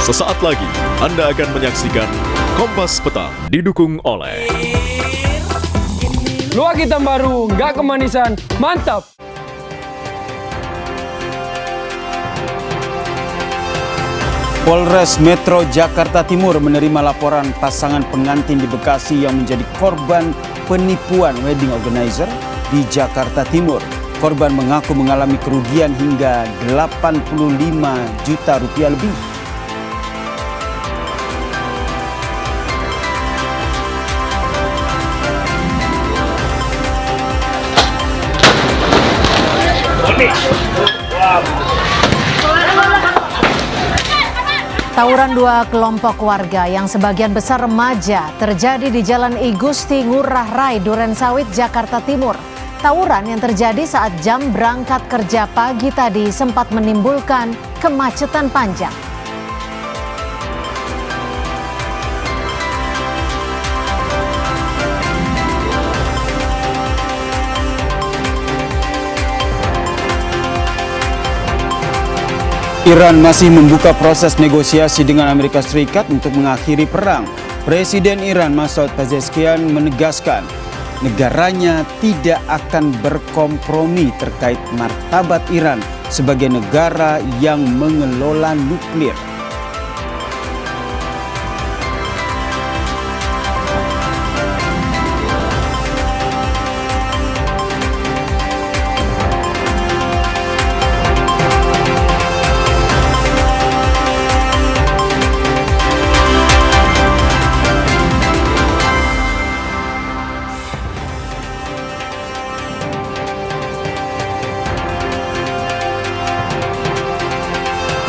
Sesaat lagi Anda akan menyaksikan Kompas Petang didukung oleh Luak hitam baru, nggak kemanisan, mantap! Polres Metro Jakarta Timur menerima laporan pasangan pengantin di Bekasi yang menjadi korban penipuan wedding organizer di Jakarta Timur. Korban mengaku mengalami kerugian hingga 85 juta rupiah lebih. Tawuran dua kelompok warga yang sebagian besar remaja terjadi di Jalan I Gusti Ngurah Rai, Durensawit, Jakarta Timur. Tawuran yang terjadi saat jam berangkat kerja pagi tadi sempat menimbulkan kemacetan panjang. Iran masih membuka proses negosiasi dengan Amerika Serikat untuk mengakhiri perang. Presiden Iran Masoud Pezeshkian menegaskan negaranya tidak akan berkompromi terkait martabat Iran sebagai negara yang mengelola nuklir.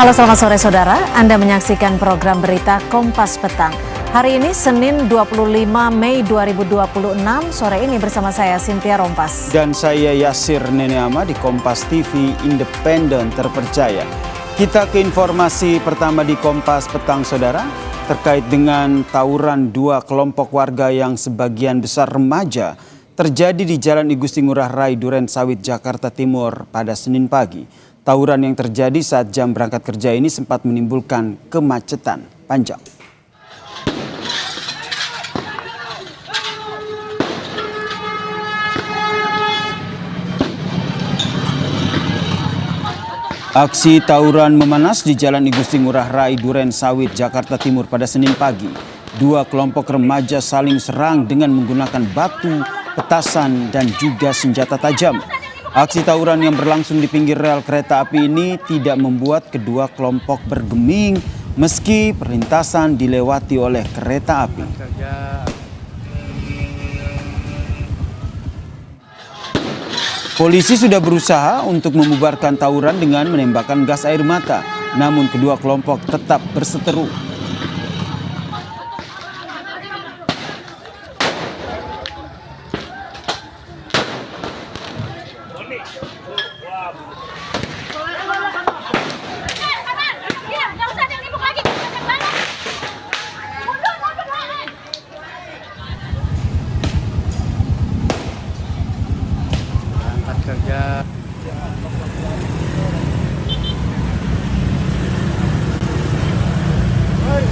Halo, selamat sore saudara. Anda menyaksikan program berita Kompas Petang. Hari ini Senin 25 Mei 2026. Sore ini bersama saya Cynthia Rompas. Dan saya Yasir Neneama di Kompas TV Independen Terpercaya. Kita ke informasi pertama di Kompas Petang saudara. Terkait dengan tawuran dua kelompok warga yang sebagian besar remaja terjadi di Jalan I Gusti Ngurah Rai, Durensawit, Jakarta Timur pada Senin pagi. Tawuran yang terjadi saat jam berangkat kerja ini sempat menimbulkan kemacetan panjang. Aksi tawuran memanas di Jalan I Gusti Ngurah Rai, Durensawit, Jakarta Timur pada Senin pagi. Dua kelompok remaja saling serang dengan menggunakan batu, petasan, dan juga senjata tajam. Aksi tawuran yang berlangsung di pinggir rel kereta api ini tidak membuat kedua kelompok bergeming meski perlintasan dilewati oleh kereta api. Polisi sudah berusaha untuk membubarkan tawuran dengan menembakkan gas air mata, namun kedua kelompok tetap berseteru.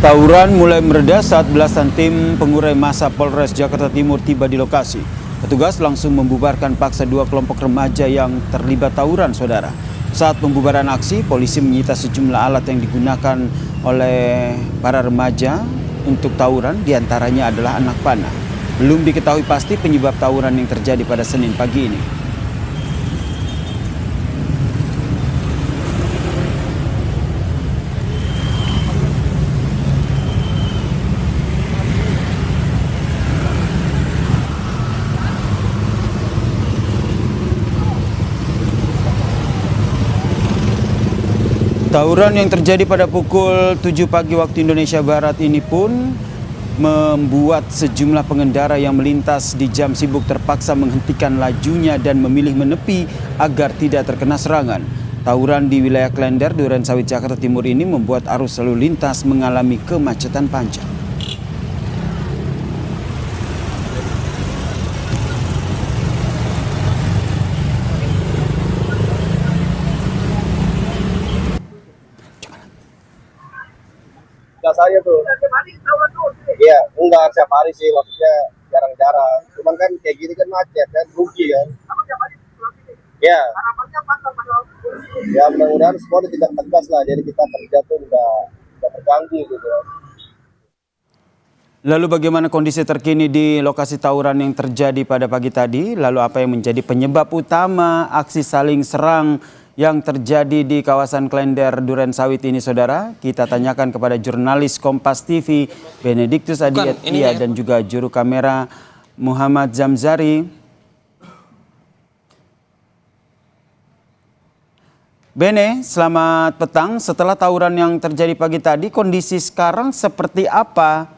Tawuran mulai mereda saat belasan tim pengurai massa Polres Jakarta Timur tiba di lokasi. Petugas langsung membubarkan paksa dua kelompok remaja yang terlibat tawuran, saudara. Saat pembubaran aksi, polisi menyita sejumlah alat yang digunakan oleh para remaja untuk tawuran, diantaranya adalah anak panah. Belum diketahui pasti penyebab tawuran yang terjadi pada Senin pagi ini. Tawuran yang terjadi pada pukul 7 pagi waktu Indonesia Barat ini pun membuat sejumlah pengendara yang melintas di jam sibuk terpaksa menghentikan lajunya dan memilih menepi agar tidak terkena serangan. Tawuran di wilayah Klender, Durensawit, Jakarta Timur ini membuat arus lalu lintas mengalami kemacetan panjang. gas aja tuh. Iya, enggak setiap hari sih, maksudnya jarang-jarang. Cuman kan kayak gini kan macet kan, rugi kan. Ya. Ya mudah-mudahan semua tidak tegas lah, jadi kita kerja tuh nggak terganggu gitu. Lalu bagaimana kondisi terkini di lokasi tawuran yang terjadi pada pagi tadi? Lalu apa yang menjadi penyebab utama aksi saling serang yang terjadi di kawasan Klender Durensawit ini, saudara? Kita tanyakan kepada jurnalis Kompas TV Benediktus Aditya dan juga juru kamera Muhammad Zamzari. Bene, selamat petang. Setelah tawuran yang terjadi pagi tadi, kondisi sekarang seperti apa?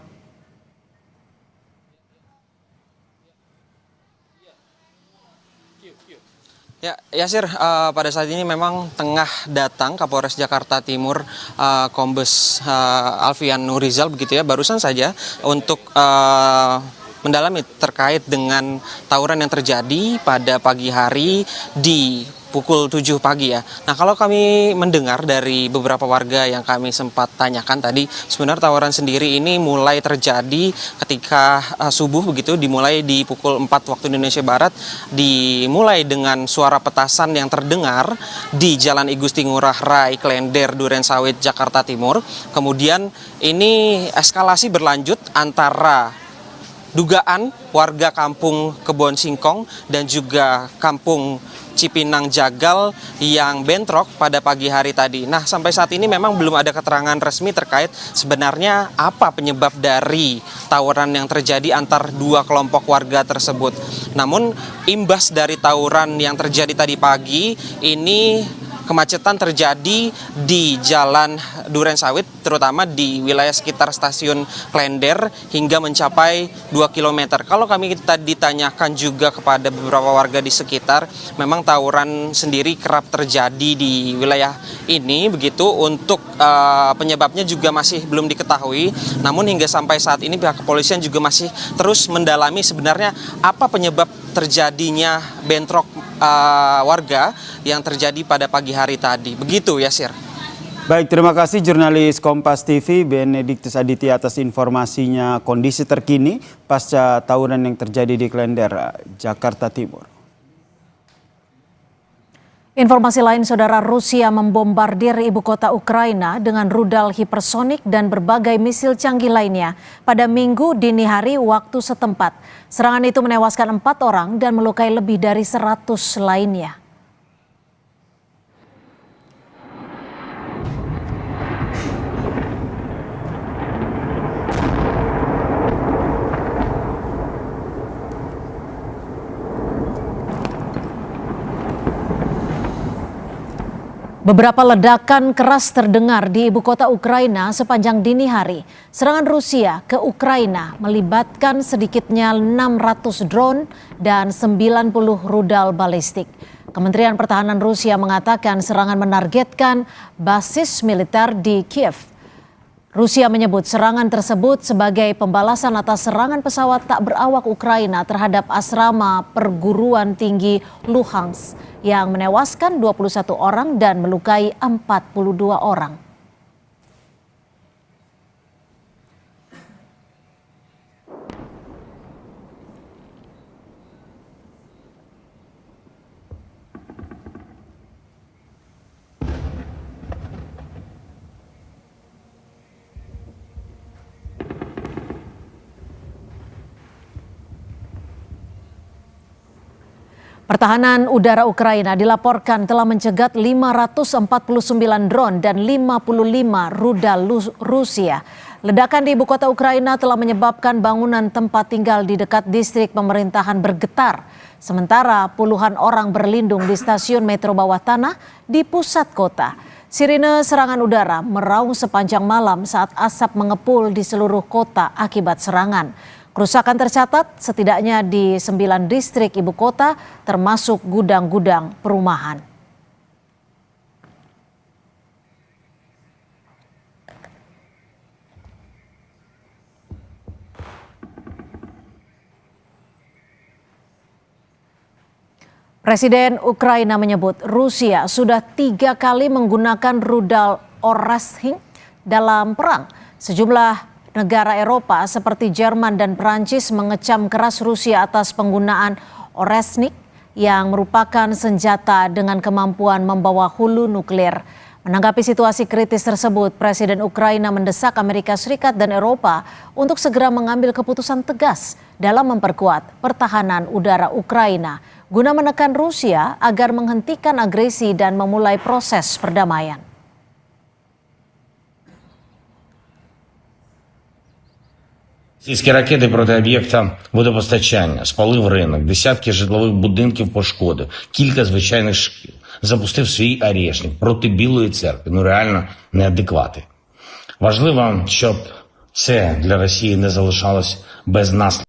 Ya, Yasir, pada saat ini memang tengah datang Kapolres Jakarta Timur, Kombes Alfian Nurizal begitu ya, barusan saja untuk mendalami terkait dengan tawuran yang terjadi pada pagi hari di pukul 7 pagi ya. Nah, kalau kami mendengar dari beberapa warga yang kami sempat tanyakan tadi, sebenarnya tawuran sendiri ini mulai terjadi ketika subuh begitu, dimulai di pukul 4 waktu Indonesia Barat, dimulai dengan suara petasan yang terdengar di Jalan I Gusti Ngurah Rai, Klender, Durensawit, Jakarta Timur. Kemudian ini eskalasi berlanjut antara dugaan warga kampung Kebon Singkong dan juga kampung Cipinang Jagal yang bentrok pada pagi hari tadi. Nah, sampai saat ini memang belum ada keterangan resmi terkait sebenarnya apa penyebab dari tawuran yang terjadi antar dua kelompok warga tersebut. Namun imbas dari tawuran yang terjadi tadi pagi ini, kemacetan terjadi di Jalan Durensawit, terutama di wilayah sekitar stasiun Klender hingga mencapai 2 km. Kalau kita ditanyakan juga kepada beberapa warga di sekitar, memang tawuran sendiri kerap terjadi di wilayah ini begitu. Untuk penyebabnya juga masih belum diketahui. Namun hingga sampai saat ini pihak kepolisian juga masih terus mendalami sebenarnya apa penyebab terjadinya bentrok warga yang terjadi pada pagi hari tadi. Begitu, Yasir. Baik, terima kasih jurnalis Kompas TV Benediktus Aditya atas informasinya kondisi terkini pasca tawuran yang terjadi di Klender, Jakarta Timur. Informasi lain, saudara, Rusia membombardir ibu kota Ukraina dengan rudal hipersonik dan berbagai misil canggih lainnya pada Minggu dini hari waktu setempat. Serangan itu menewaskan 4 orang dan melukai lebih dari 100 lainnya. Beberapa ledakan keras terdengar di ibu kota Ukraina sepanjang dini hari. Serangan Rusia ke Ukraina melibatkan sedikitnya 600 drone dan 90 rudal balistik. Kementerian Pertahanan Rusia mengatakan serangan menargetkan basis militer di Kiev. Rusia menyebut serangan tersebut sebagai pembalasan atas serangan pesawat tak berawak Ukraina terhadap asrama perguruan tinggi Luhansk yang menewaskan 21 orang dan melukai 42 orang. Pertahanan udara Ukraina dilaporkan telah mencegat 549 drone dan 55 rudal Rusia. Ledakan di ibu kota Ukraina telah menyebabkan bangunan tempat tinggal di dekat distrik pemerintahan bergetar. Sementara puluhan orang berlindung di stasiun metro bawah tanah di pusat kota. Sirine serangan udara meraung sepanjang malam saat asap mengepul di seluruh kota akibat serangan. Kerusakan tercatat setidaknya di 9 distrik ibu kota termasuk gudang-gudang perumahan. Presiden Ukraina menyebut Rusia sudah 3 kali menggunakan rudal Orashnik dalam perang. Sejumlah negara Eropa seperti Jerman dan Perancis mengecam keras Rusia atas penggunaan Oresnik yang merupakan senjata dengan kemampuan membawa hulu nuklir. Menanggapi situasi kritis tersebut, Presiden Ukraina mendesak Amerika Serikat dan Eropa untuk segera mengambil keputusan tegas dalam memperkuat pertahanan udara Ukraina guna menekan Rusia agar menghentikan agresi dan memulai proses perdamaian. Російські ракети проти об'єкта водопостачання, спалив ринок, десятки житлових будинків пошкодив, кілька звичайних шкіл. Запустив свій арешник проти Білої церкви. Ну реально неадеквати. Важливо, щоб це для Росії не залишалось без наслідків.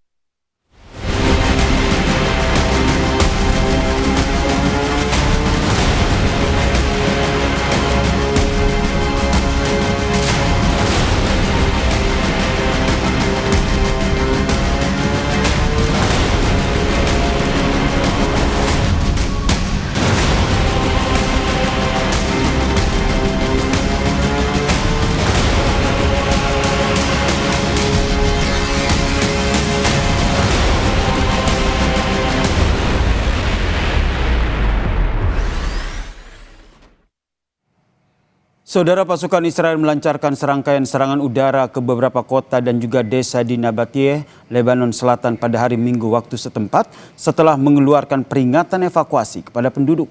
Saudara, pasukan Israel melancarkan serangkaian serangan udara ke beberapa kota dan juga desa di Nabatiyeh, Lebanon Selatan pada hari Minggu waktu setempat setelah mengeluarkan peringatan evakuasi kepada penduduk.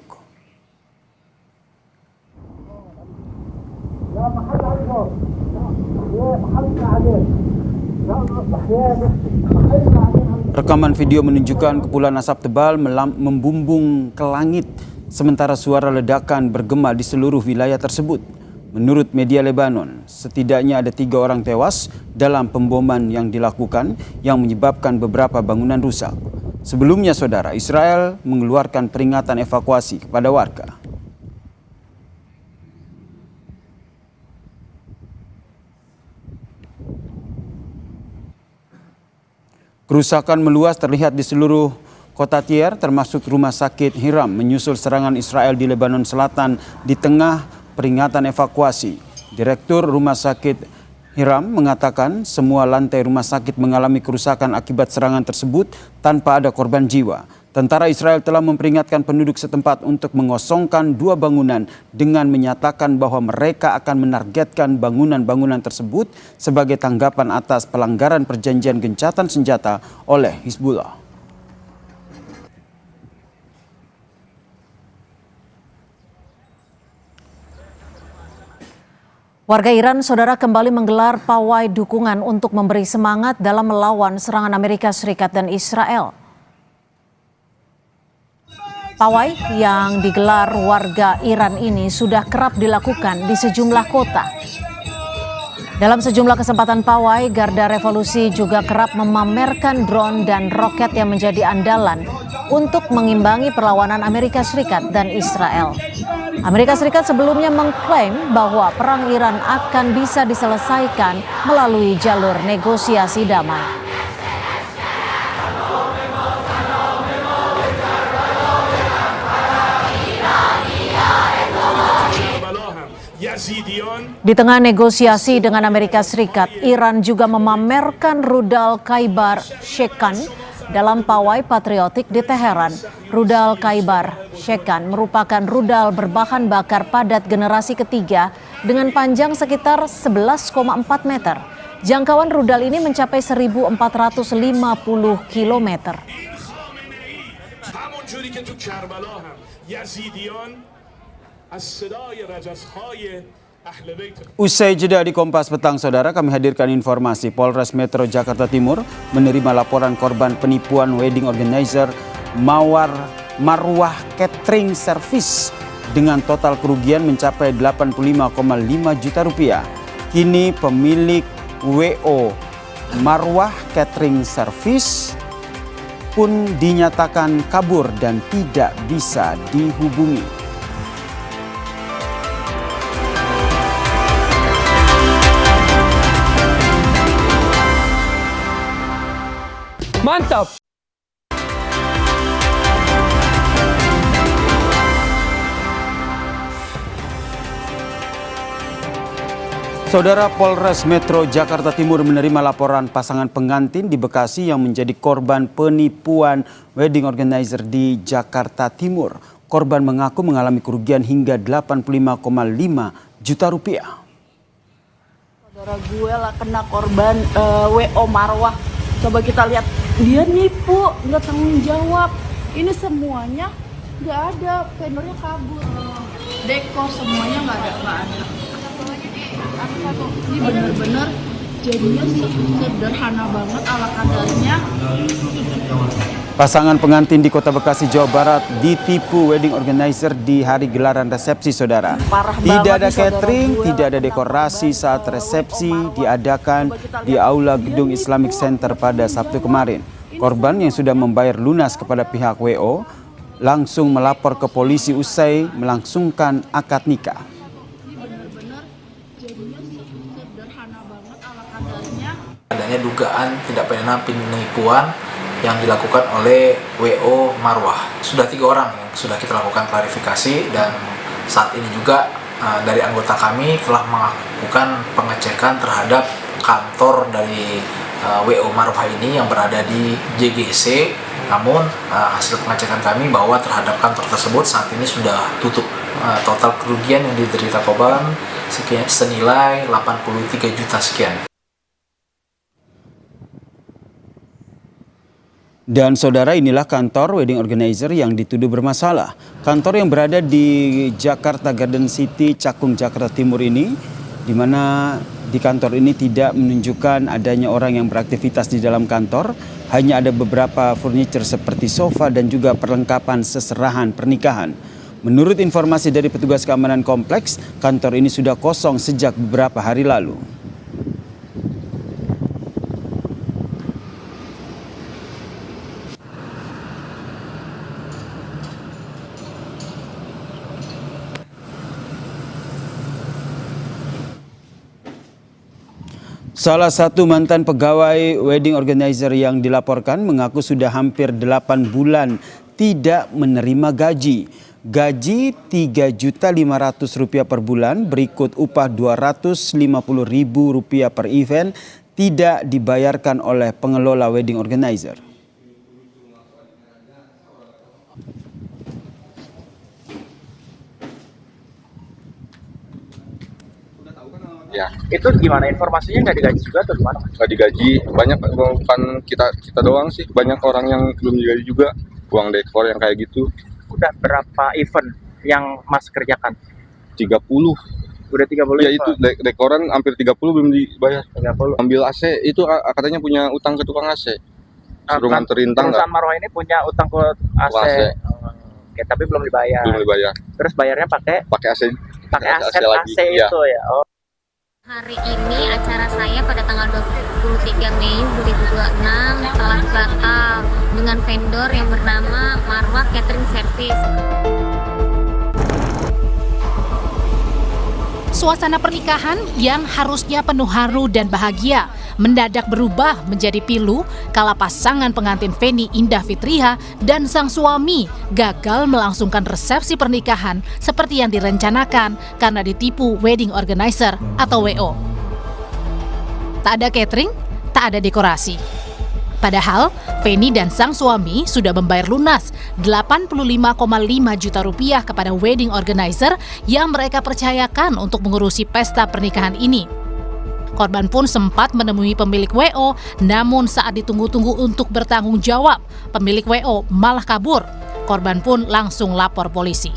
Rekaman video menunjukkan kepulan asap tebal membumbung ke langit sementara suara ledakan bergema di seluruh wilayah tersebut. Menurut media Lebanon, setidaknya ada 3 orang tewas dalam pemboman yang dilakukan yang menyebabkan beberapa bangunan rusak. Sebelumnya, saudara, Israel mengeluarkan peringatan evakuasi kepada warga. Kerusakan meluas terlihat di seluruh kota Tyre, termasuk rumah sakit Hiram, menyusul serangan Israel di Lebanon Selatan di tengah peringatan evakuasi. Direktur Rumah Sakit Hiram mengatakan semua lantai rumah sakit mengalami kerusakan akibat serangan tersebut tanpa ada korban jiwa. Tentara Israel telah memperingatkan penduduk setempat untuk mengosongkan 2 bangunan dengan menyatakan bahwa mereka akan menargetkan bangunan-bangunan tersebut sebagai tanggapan atas pelanggaran perjanjian gencatan senjata oleh Hizbullah. Warga Iran, saudara, kembali menggelar pawai dukungan untuk memberi semangat dalam melawan serangan Amerika Serikat dan Israel. Pawai yang digelar warga Iran ini sudah kerap dilakukan di sejumlah kota. Dalam sejumlah kesempatan pawai, Garda Revolusi juga kerap memamerkan drone dan roket yang menjadi andalan untuk mengimbangi perlawanan Amerika Serikat dan Israel. Amerika Serikat sebelumnya mengklaim bahwa perang Iran akan bisa diselesaikan melalui jalur negosiasi damai. Di tengah negosiasi dengan Amerika Serikat, Iran juga memamerkan rudal Khaibar Shekan dalam pawai patriotik di Teheran. Rudal Khaibar Shekan merupakan rudal berbahan bakar padat generasi ketiga dengan panjang sekitar 11,4 meter. Jangkauan rudal ini mencapai 1.450 kilometer. Usai jeda di Kompas Petang, saudara, kami hadirkan informasi Polres Metro Jakarta Timur menerima laporan korban penipuan wedding organizer Marwah Catering Service dengan total kerugian mencapai 85,5 juta rupiah. Kini pemilik WO Marwah Catering Service pun dinyatakan kabur dan tidak bisa dihubungi. Mantap! Saudara, Polres Metro Jakarta Timur menerima laporan pasangan pengantin di Bekasi yang menjadi korban penipuan wedding organizer di Jakarta Timur. Korban mengaku mengalami kerugian hingga 85,5 juta rupiah. Saudara gue lah kena korban WO Marwah. Coba kita lihat, dia nipu, nggak tanggung jawab. Ini semuanya nggak ada, vendornya kabur. Dekor semuanya nggak ada. Ini bener-bener jadinya sederhana banget ala kadarnya. Pasangan pengantin di Kota Bekasi, Jawa Barat ditipu wedding organizer di hari gelaran resepsi, saudara. Tidak ada catering, tidak ada dekorasi saat resepsi diadakan di Aula Gedung Islamic Center pada Sabtu kemarin. Korban yang sudah membayar lunas kepada pihak WO langsung melapor ke polisi usai melangsungkan akad nikah. Adanya dugaan tindak pidana penipuan yang dilakukan oleh WO Marwah. Sudah 3 orang yang sudah kita lakukan klarifikasi, dan saat ini juga dari anggota kami telah melakukan pengecekan terhadap kantor dari WO Marwah ini yang berada di JGC. Namun hasil pengecekan kami bahwa terhadap kantor tersebut saat ini sudah tutup. Total kerugian yang diderita korban senilai 83 juta sekian. Dan saudara, inilah kantor wedding organizer yang dituduh bermasalah. Kantor yang berada di Jakarta Garden City, Cakung, Jakarta Timur ini, di mana di kantor ini tidak menunjukkan adanya orang yang beraktivitas di dalam kantor. Hanya ada beberapa furniture seperti sofa dan juga perlengkapan seserahan pernikahan. Menurut informasi dari petugas keamanan kompleks, kantor ini sudah kosong sejak beberapa hari lalu. Salah satu mantan pegawai wedding organizer yang dilaporkan mengaku sudah hampir 8 bulan tidak menerima gaji. Gaji Rp3.500.000 per bulan, berikut upah Rp250.000 per event, tidak dibayarkan oleh pengelola wedding organizer. Ya. Itu gimana, informasinya nggak digaji juga atau gimana? Nggak digaji, banyak, bukan kita doang sih, banyak orang yang belum digaji juga, uang dekor yang kayak gitu. Udah berapa event yang Mas kerjakan? 30. Udah 30 ya, event? Itu dekoran hampir 30 belum dibayar. 30. Ambil AC, itu katanya punya utang ke tukang AC. Suruh nganterin tangga. Perusahaan Marwah ini punya utang ke AC. Oke, tapi belum dibayar. Belum dibayar. Terus bayarnya pakai AC. Pakai AC lagi. AC itu ya. Oh. Hari ini acara saya pada tanggal 23 Mei 2026 telah batal dengan vendor yang bernama Marwah Catering Service. Suasana pernikahan yang harusnya penuh haru dan bahagia mendadak berubah menjadi pilu kala pasangan pengantin Feni Indah Fitriha dan sang suami gagal melangsungkan resepsi pernikahan seperti yang direncanakan karena ditipu wedding organizer atau WO. Tak ada catering, tak ada dekorasi. Padahal Feni dan sang suami sudah membayar lunas Rp85,5 juta kepada wedding organizer yang mereka percayakan untuk mengurusi pesta pernikahan ini. Korban pun sempat menemui pemilik WO, namun saat ditunggu-tunggu untuk bertanggung jawab, pemilik WO malah kabur. Korban pun langsung lapor polisi.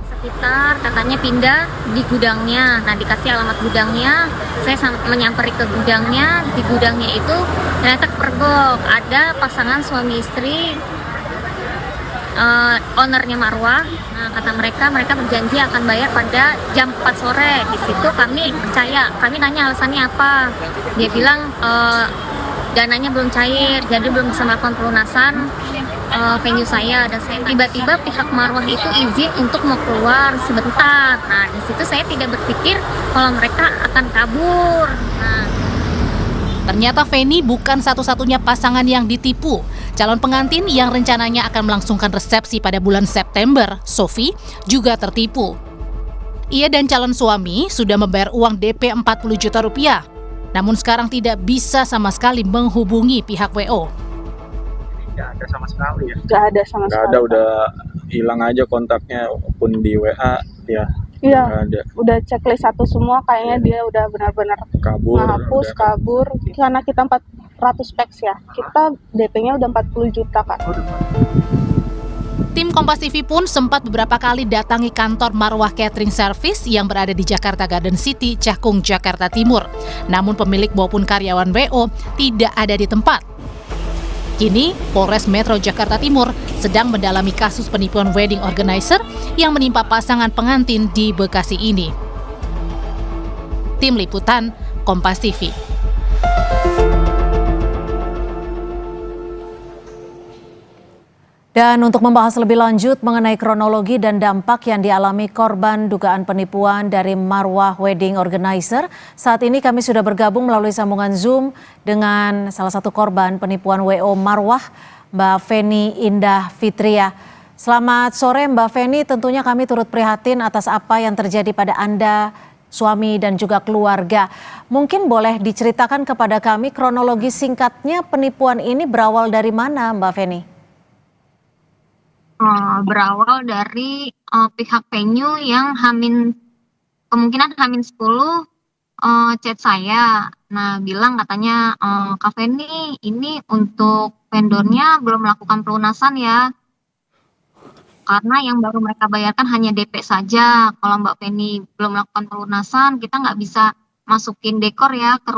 Sekitar katanya pindah di gudangnya. Nah, dikasih alamat gudangnya, saya menyamperi ke gudangnya. Di gudangnya itu ternyata kepergok, ada pasangan suami istri, ownernya Marwah. Nah, kata mereka berjanji akan bayar pada jam 4 sore. Di situ kami percaya, kami nanya alasannya apa. Dia bilang dananya belum cair, jadi belum bisa melakukan pelunasan venue saya. Dan saya tiba-tiba pihak Marwah itu izin untuk mau keluar sebentar. Nah, di situ saya tidak berpikir kalau mereka akan kabur. Nah, ternyata Feni bukan satu-satunya pasangan yang ditipu. Calon pengantin yang rencananya akan melangsungkan resepsi pada bulan September, Sofi, juga tertipu. Ia dan calon suami sudah membayar uang DP 40 juta rupiah. Namun sekarang tidak bisa sama sekali menghubungi pihak WO. Nggak ada sama sekali ya? Nggak ada sama Nggak sekali. ada, udah hilang aja kontaknya, pun di WA ya. Iya, Nggak ada. udah checklist satu semua, kayaknya dia udah benar-benar Kabur. ngehapus, udah. kabur. Karena kita 400 peks ya, kita DP-nya udah 40 juta Kak. Tim Kompas TV pun sempat beberapa kali datangi kantor Marwah Catering Service yang berada di Jakarta Garden City, Cakung, Jakarta Timur. Namun pemilik maupun karyawan WO tidak ada di tempat. Kini, Polres Metro Jakarta Timur sedang mendalami kasus penipuan wedding organizer yang menimpa pasangan pengantin di Bekasi ini. Tim Liputan, Kompas TV. Dan untuk membahas lebih lanjut mengenai kronologi dan dampak yang dialami korban dugaan penipuan dari Marwah Wedding Organizer, saat ini kami sudah bergabung melalui sambungan Zoom dengan salah satu korban penipuan WO Marwah, Mbak Feni Indah Fitria. Selamat sore Mbak Feni, tentunya kami turut prihatin atas apa yang terjadi pada Anda, suami dan juga keluarga. Mungkin boleh diceritakan kepada kami kronologi singkatnya penipuan ini berawal dari mana Mbak Feni? Berawal dari pihak venue yang kemungkinan Hamin 10 chat saya. Nah, bilang katanya, Kak Feni, ini untuk vendornya belum melakukan pelunasan ya. Karena yang baru mereka bayarkan hanya DP saja. Kalau Mbak Feni belum melakukan pelunasan, kita nggak bisa masukin dekor ya ke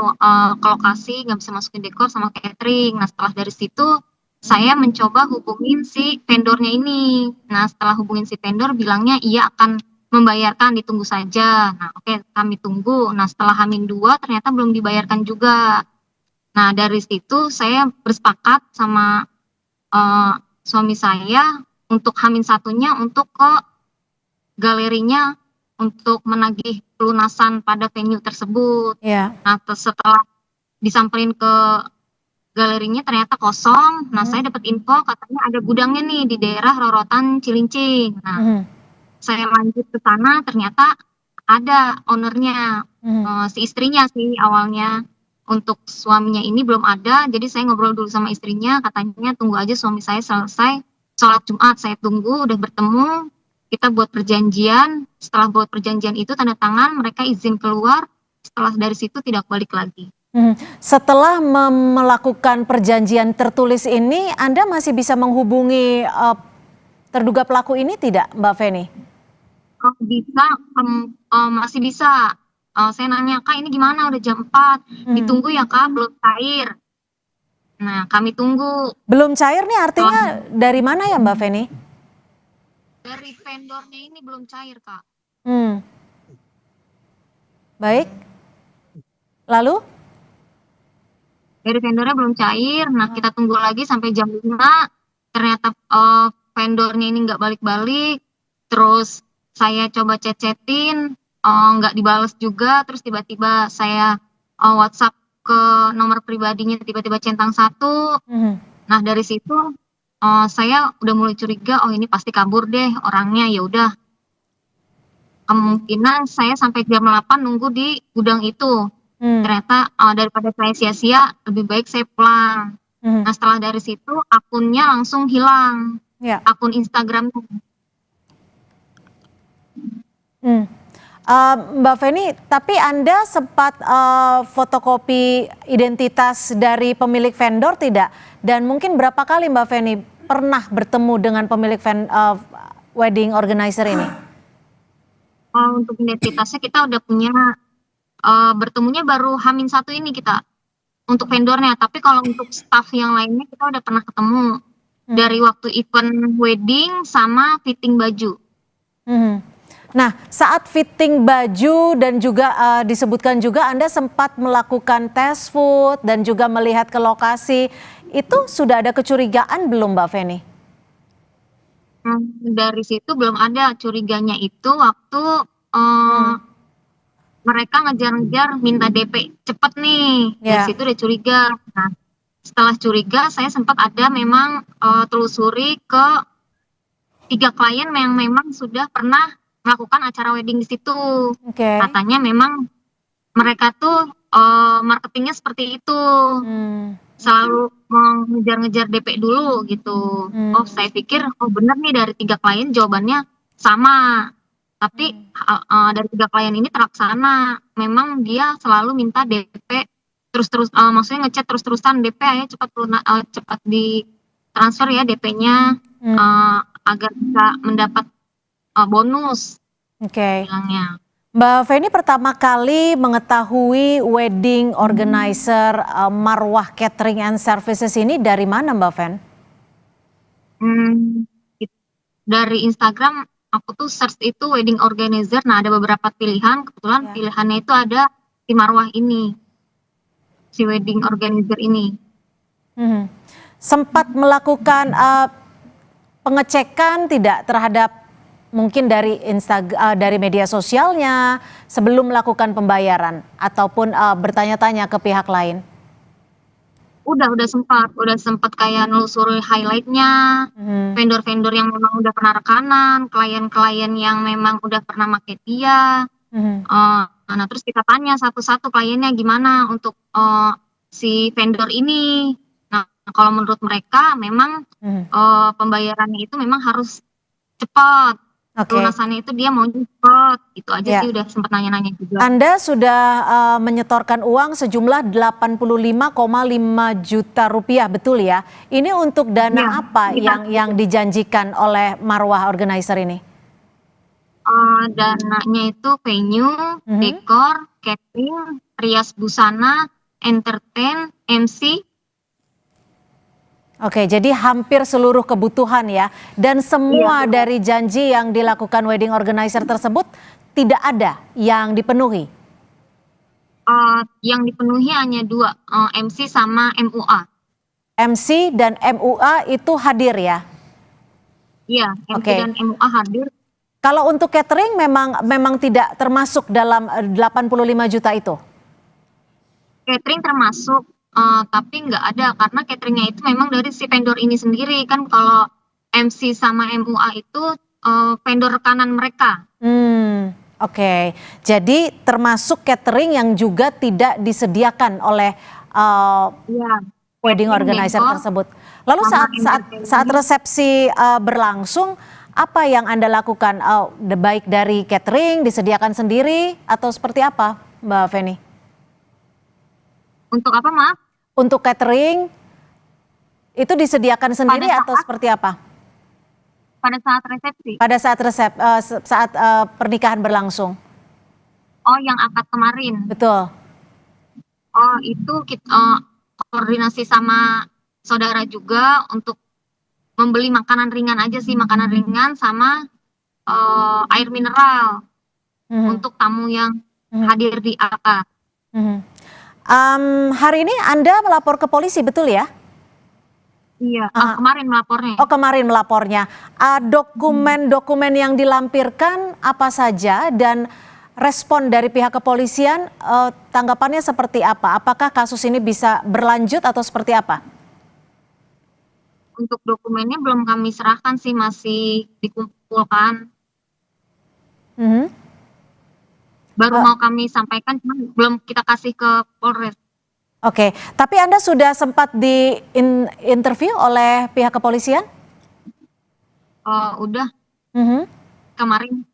lokasi, nggak bisa masukin dekor sama catering. Nah, setelah dari situ saya mencoba hubungin si vendornya ini. Nah, setelah hubungin si vendor, bilangnya iya akan membayarkan, ditunggu saja. Nah, oke, kami tunggu. Nah, setelah Hamin 2 ternyata belum dibayarkan juga. Nah, dari situ saya bersepakat sama suami saya untuk Hamin 1-nya untuk ke galerinya untuk menagih pelunasan pada venue tersebut. Yeah. Nah, setelah disamperin ke galerinya ternyata kosong. Nah, saya dapat info katanya ada gudangnya nih di daerah Rorotan Cilincing. Nah, saya lanjut ke sana ternyata ada ownernya, si istrinya sih awalnya. Untuk suaminya ini belum ada, jadi saya ngobrol dulu sama istrinya, katanya tunggu aja suami saya selesai sholat Jumat, saya tunggu, udah bertemu, kita buat perjanjian. Setelah buat perjanjian itu tanda tangan, mereka izin keluar. Setelah dari situ tidak balik lagi. Setelah melakukan perjanjian tertulis ini, Anda masih bisa menghubungi terduga pelaku ini tidak, Mbak Feni? Bisa, masih bisa. Saya nanya, Kak ini gimana? Udah jam 4, ditunggu ya Kak, belum cair. Nah, kami tunggu. Belum cair nih artinya dari mana ya Mbak Feni? Dari vendornya ini belum cair Kak. Baik. Lalu? Dari vendornya belum cair, nah kita tunggu lagi sampai jam 5, ternyata vendornya ini nggak balik-balik, terus saya coba chat-chatin, nggak dibales juga, terus tiba-tiba saya WhatsApp ke nomor pribadinya, tiba-tiba centang 1, nah dari situ saya udah mulai curiga, oh ini pasti kabur deh orangnya, ya udah. Kemungkinan saya sampai jam 8 nunggu di gudang itu. Ternyata daripada saya sia-sia, lebih baik saya pulang. Nah, setelah dari situ akunnya langsung hilang, akun Instagram. Mbak Feni, tapi Anda sempat fotokopi identitas dari pemilik vendor tidak? Dan mungkin berapa kali Mbak Feni pernah bertemu dengan pemilik wedding organizer ini? Untuk identitasnya kita udah punya. Bertemunya baru Hamin 1 ini kita untuk vendornya, tapi kalau untuk staff yang lainnya kita udah pernah ketemu dari waktu event wedding sama fitting baju. Nah, saat fitting baju dan juga disebutkan juga Anda sempat melakukan test food dan juga melihat ke lokasi, itu sudah ada kecurigaan belum Mbak Feni? Dari situ belum ada curiganya, itu waktu mereka ngejar-ngejar minta DP cepet nih, dari situ udah curiga. Nah, setelah curiga saya sempat ada memang telusuri ke 3 klien yang memang sudah pernah melakukan acara wedding di situ. Oke. Katanya memang mereka tuh marketingnya seperti itu. Selalu mengejar-ngejar DP dulu gitu. Oh, saya pikir benar nih dari 3 klien jawabannya sama. Tapi dari 3 klien ini terlaksana. Memang dia selalu minta DP terus-terus, maksudnya ngechat terus-terusan, DP ya cepat di transfer ya DP-nya agar bisa mendapat bonus. Oke. Bilangnya. Mbak Feni pertama kali mengetahui wedding organizer Marwah Catering and Services ini dari mana, Mbak Fen? Dari Instagram aku tuh search itu wedding organizer. Nah, ada beberapa pilihan. Kebetulan pilihannya itu ada si Marwah ini, si wedding organizer ini. Sempat melakukan pengecekan tidak terhadap mungkin dari dari media sosialnya sebelum melakukan pembayaran ataupun bertanya-tanya ke pihak lain? Udah sempat kayak nelusuri highlightnya, vendor-vendor yang memang udah pernah rekanan, klien-klien yang memang udah pernah make dia. Nah, terus kita tanya satu-satu kliennya gimana untuk si vendor ini. Nah, kalau menurut mereka memang pembayarannya itu memang harus cepat. Lunasannya itu dia mau cepat, itu aja sih, udah sempat nanya-nanya juga. Anda sudah menyetorkan uang sejumlah 85,5 juta rupiah, betul ya? Ini untuk dana apa yang dijanjikan oleh Marwah Organizer ini? Dananya itu venue, dekor, catering, rias busana, entertain, MC. Oke, jadi hampir seluruh kebutuhan ya. Dan semua dari janji yang dilakukan wedding organizer tersebut tidak ada yang dipenuhi? Yang dipenuhi hanya 2, MC sama MUA. MC dan MUA itu hadir ya? Iya, MC dan MUA hadir. Kalau untuk catering memang tidak termasuk dalam 85 juta itu? Catering termasuk. Tapi nggak ada karena cateringnya itu memang dari si vendor ini sendiri kan. Kalau MC sama MUA itu vendor rekanan mereka. Oke. Jadi termasuk catering yang juga tidak disediakan oleh wedding organizer tersebut. Lalu saat resepsi berlangsung, apa yang Anda lakukan? Baik dari catering disediakan sendiri atau seperti apa, Mbak Feni? Untuk apa, maaf? Untuk catering itu disediakan sendiri atau seperti apa? Pada saat resepsi. Pada saat pernikahan berlangsung. Oh, yang akad kemarin. Betul. Oh, itu kita koordinasi sama saudara juga untuk membeli makanan ringan aja sih, makanan ringan sama air mineral untuk tamu yang hadir di akad. Hari ini Anda melapor ke polisi, betul ya? Iya, kemarin melapornya. Oh, kemarin melapornya. Dokumen-dokumen yang dilampirkan apa saja dan respon dari pihak kepolisian tanggapannya seperti apa? Apakah kasus ini bisa berlanjut atau seperti apa? Untuk dokumennya belum kami serahkan sih, masih dikumpulkan. Baru mau kami sampaikan, cuman belum kita kasih ke Polres. Oke, tapi Anda sudah sempat interview oleh pihak kepolisian? Udah. Kemarin.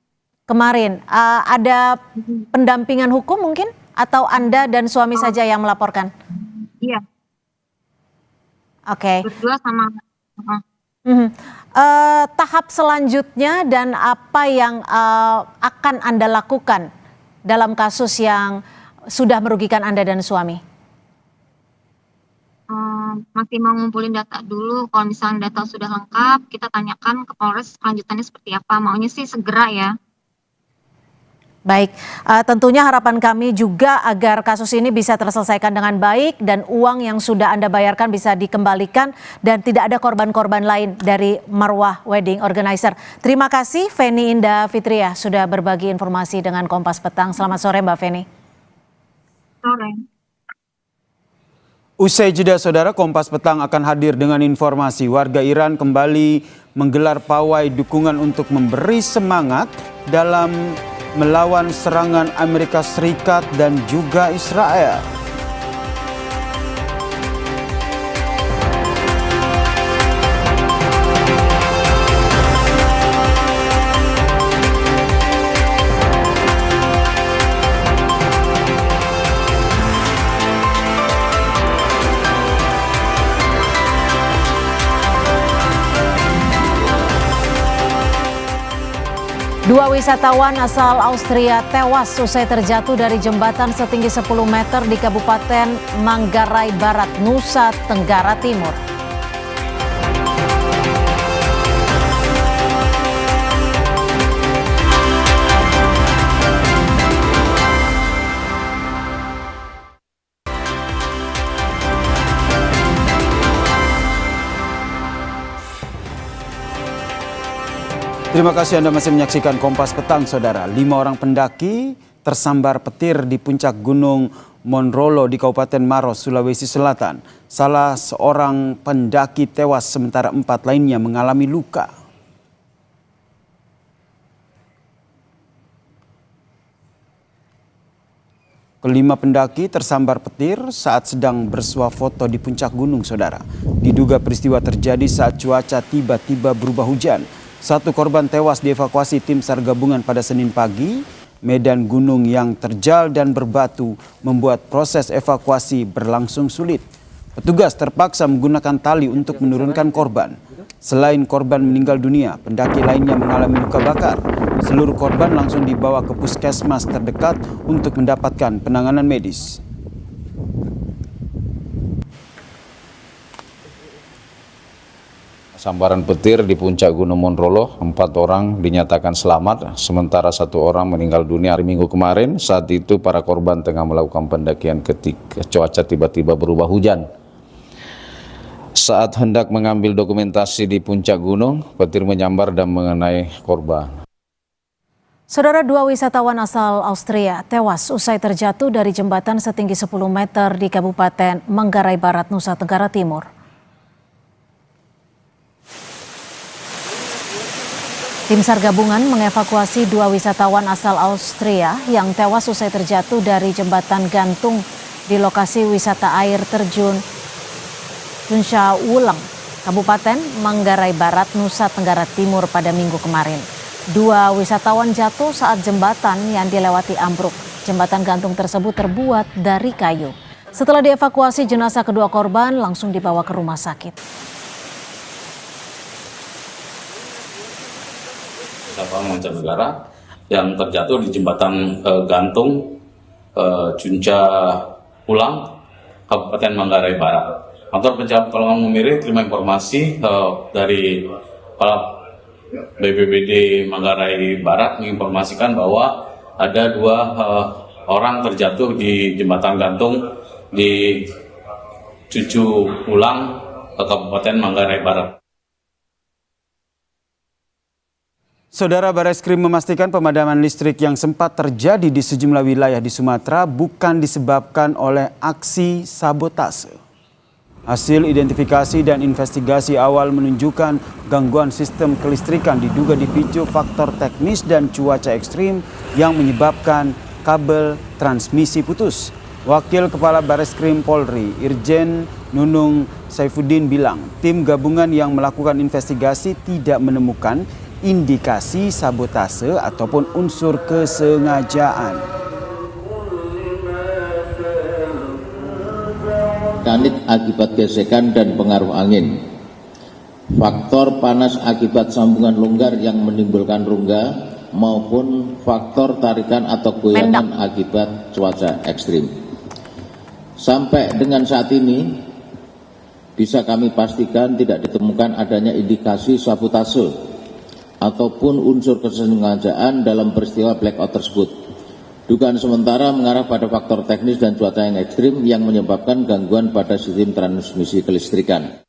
Ada pendampingan hukum mungkin? Atau Anda dan suami saja yang melaporkan? Iya. Oke. Berdua sama. Tahap selanjutnya dan apa yang akan Anda lakukan dalam kasus yang sudah merugikan Anda dan suami? Masih mau ngumpulin data dulu. Kalau misalnya data sudah lengkap, kita tanyakan ke Polres kelanjutannya seperti apa. Maunya sih segera ya. Baik, tentunya harapan kami juga agar kasus ini bisa terselesaikan dengan baik dan uang yang sudah Anda bayarkan bisa dikembalikan dan tidak ada korban-korban lain dari Marwah Wedding Organizer. Terima kasih Feni Indah Fitria sudah berbagi informasi dengan Kompas Petang. Selamat sore Mbak Feni. Sore. Usai jeda saudara, Kompas Petang akan hadir dengan informasi warga Iran kembali menggelar pawai dukungan untuk memberi semangat dalam melawan serangan Amerika Serikat dan juga Israel. Dua wisatawan asal Austria tewas usai terjatuh dari jembatan setinggi 10 meter di Kabupaten Manggarai Barat, Nusa Tenggara Timur. Terima kasih Anda masih menyaksikan Kompas Petang, saudara. 5 orang pendaki tersambar petir di puncak Gunung Monrolo di Kabupaten Maros, Sulawesi Selatan. Salah seorang pendaki tewas sementara 4 lainnya mengalami luka. Kelima pendaki tersambar petir saat sedang bersuah foto di puncak gunung, saudara. Diduga peristiwa terjadi saat cuaca tiba-tiba berubah hujan. 1 korban tewas dievakuasi tim SAR gabungan pada Senin pagi. Medan gunung yang terjal dan berbatu membuat proses evakuasi berlangsung sulit. Petugas terpaksa menggunakan tali untuk menurunkan korban. Selain korban meninggal dunia, pendaki lainnya mengalami luka bakar. Seluruh korban langsung dibawa ke puskesmas terdekat untuk mendapatkan penanganan medis. Sambaran petir di puncak Gunung Monrolo, 4 orang dinyatakan selamat, sementara 1 orang meninggal dunia hari Minggu kemarin. Saat itu para korban tengah melakukan pendakian ketika cuaca tiba-tiba berubah hujan. Saat hendak mengambil dokumentasi di puncak gunung, petir menyambar dan mengenai korban. Saudara, 2 wisatawan asal Austria tewas usai terjatuh dari jembatan setinggi 10 meter di Kabupaten Manggarai Barat, Nusa Tenggara Timur. Tim SAR gabungan mengevakuasi 2 wisatawan asal Austria yang tewas usai terjatuh dari jembatan gantung di lokasi wisata air terjun Sunsha Wulang, Kabupaten Manggarai Barat, Nusa Tenggara Timur pada Minggu kemarin. 2 wisatawan jatuh saat jembatan yang dilewati ambruk. Jembatan gantung tersebut terbuat dari kayu. Setelah dievakuasi, jenazah kedua korban langsung dibawa ke rumah sakit. Wisatawan mancanegara yang terjatuh di jembatan gantung Sunsha Wulang, Kabupaten Manggarai Barat. Kantor Pencarian Muniri terima informasi dari Kepala BPBD Manggarai Barat menginformasikan bahwa ada 2 orang terjatuh di jembatan gantung di Sunsha Wulang, Kabupaten Manggarai Barat. Saudara, Bareskrim memastikan pemadaman listrik yang sempat terjadi di sejumlah wilayah di Sumatera bukan disebabkan oleh aksi sabotase. Hasil identifikasi dan investigasi awal menunjukkan gangguan sistem kelistrikan diduga dipicu faktor teknis dan cuaca ekstrim yang menyebabkan kabel transmisi putus. Wakil Kepala Bareskrim Polri, Irjen Nunung Saifuddin bilang, tim gabungan yang melakukan investigasi tidak menemukan indikasi sabotase ataupun unsur kesengajaan. Vulkanik akibat gesekan dan pengaruh angin. Faktor panas akibat sambungan longgar yang menimbulkan rongga maupun faktor tarikan atau goyangan akibat cuaca ekstrim. Sampai dengan saat ini bisa kami pastikan tidak ditemukan adanya indikasi sabotase ataupun unsur kesengajaan dalam peristiwa blackout tersebut. Dugaan sementara mengarah pada faktor teknis dan cuaca yang ekstrim yang menyebabkan gangguan pada sistem transmisi kelistrikan.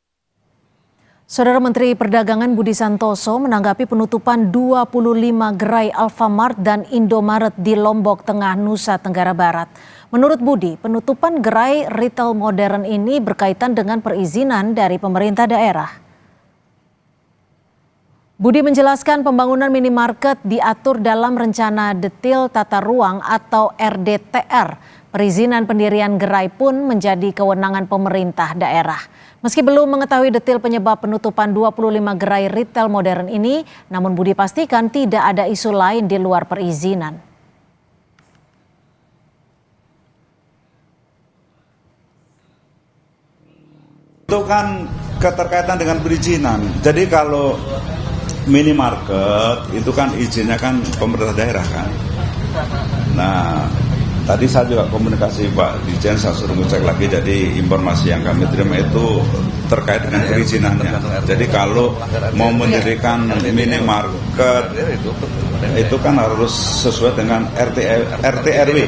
Saudara Menteri Perdagangan Budi Santoso menanggapi penutupan 25 gerai Alfamart dan Indomaret di Lombok Tengah, Nusa Tenggara Barat. Menurut Budi, penutupan gerai retail modern ini berkaitan dengan perizinan dari pemerintah daerah. Budi menjelaskan pembangunan minimarket diatur dalam Rencana Detail Tata Ruang atau RDTR. Perizinan pendirian gerai pun menjadi kewenangan pemerintah daerah. Meski belum mengetahui detail penyebab penutupan 25 gerai retail modern ini, namun Budi pastikan tidak ada isu lain di luar perizinan. Itu kan keterkaitan dengan perizinan. Jadi kalau minimarket itu kan izinnya kan pemerintah daerah kan. Nah, tadi saya juga komunikasi Pak Dirjen, saya suruh ngecek lagi, jadi informasi yang kami terima itu terkait dengan perizinannya. Jadi kalau mau mendirikan minimarket itu kan harus sesuai dengan RTRW,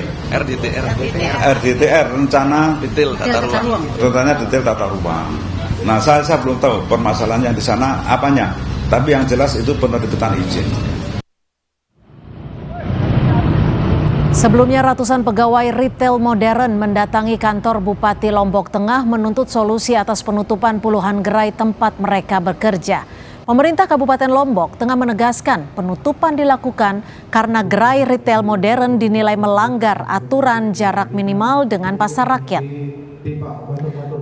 RDTR, rencana detail tata ruang. Rencana detail tata ruang. Nah, saya belum tahu permasalahannya di sana apanya, tapi yang jelas itu penerbitan izin. Sebelumnya ratusan pegawai retail modern mendatangi kantor Bupati Lombok Tengah menuntut solusi atas penutupan puluhan gerai tempat mereka bekerja. Pemerintah Kabupaten Lombok Tengah menegaskan penutupan dilakukan karena gerai retail modern dinilai melanggar aturan jarak minimal dengan pasar rakyat.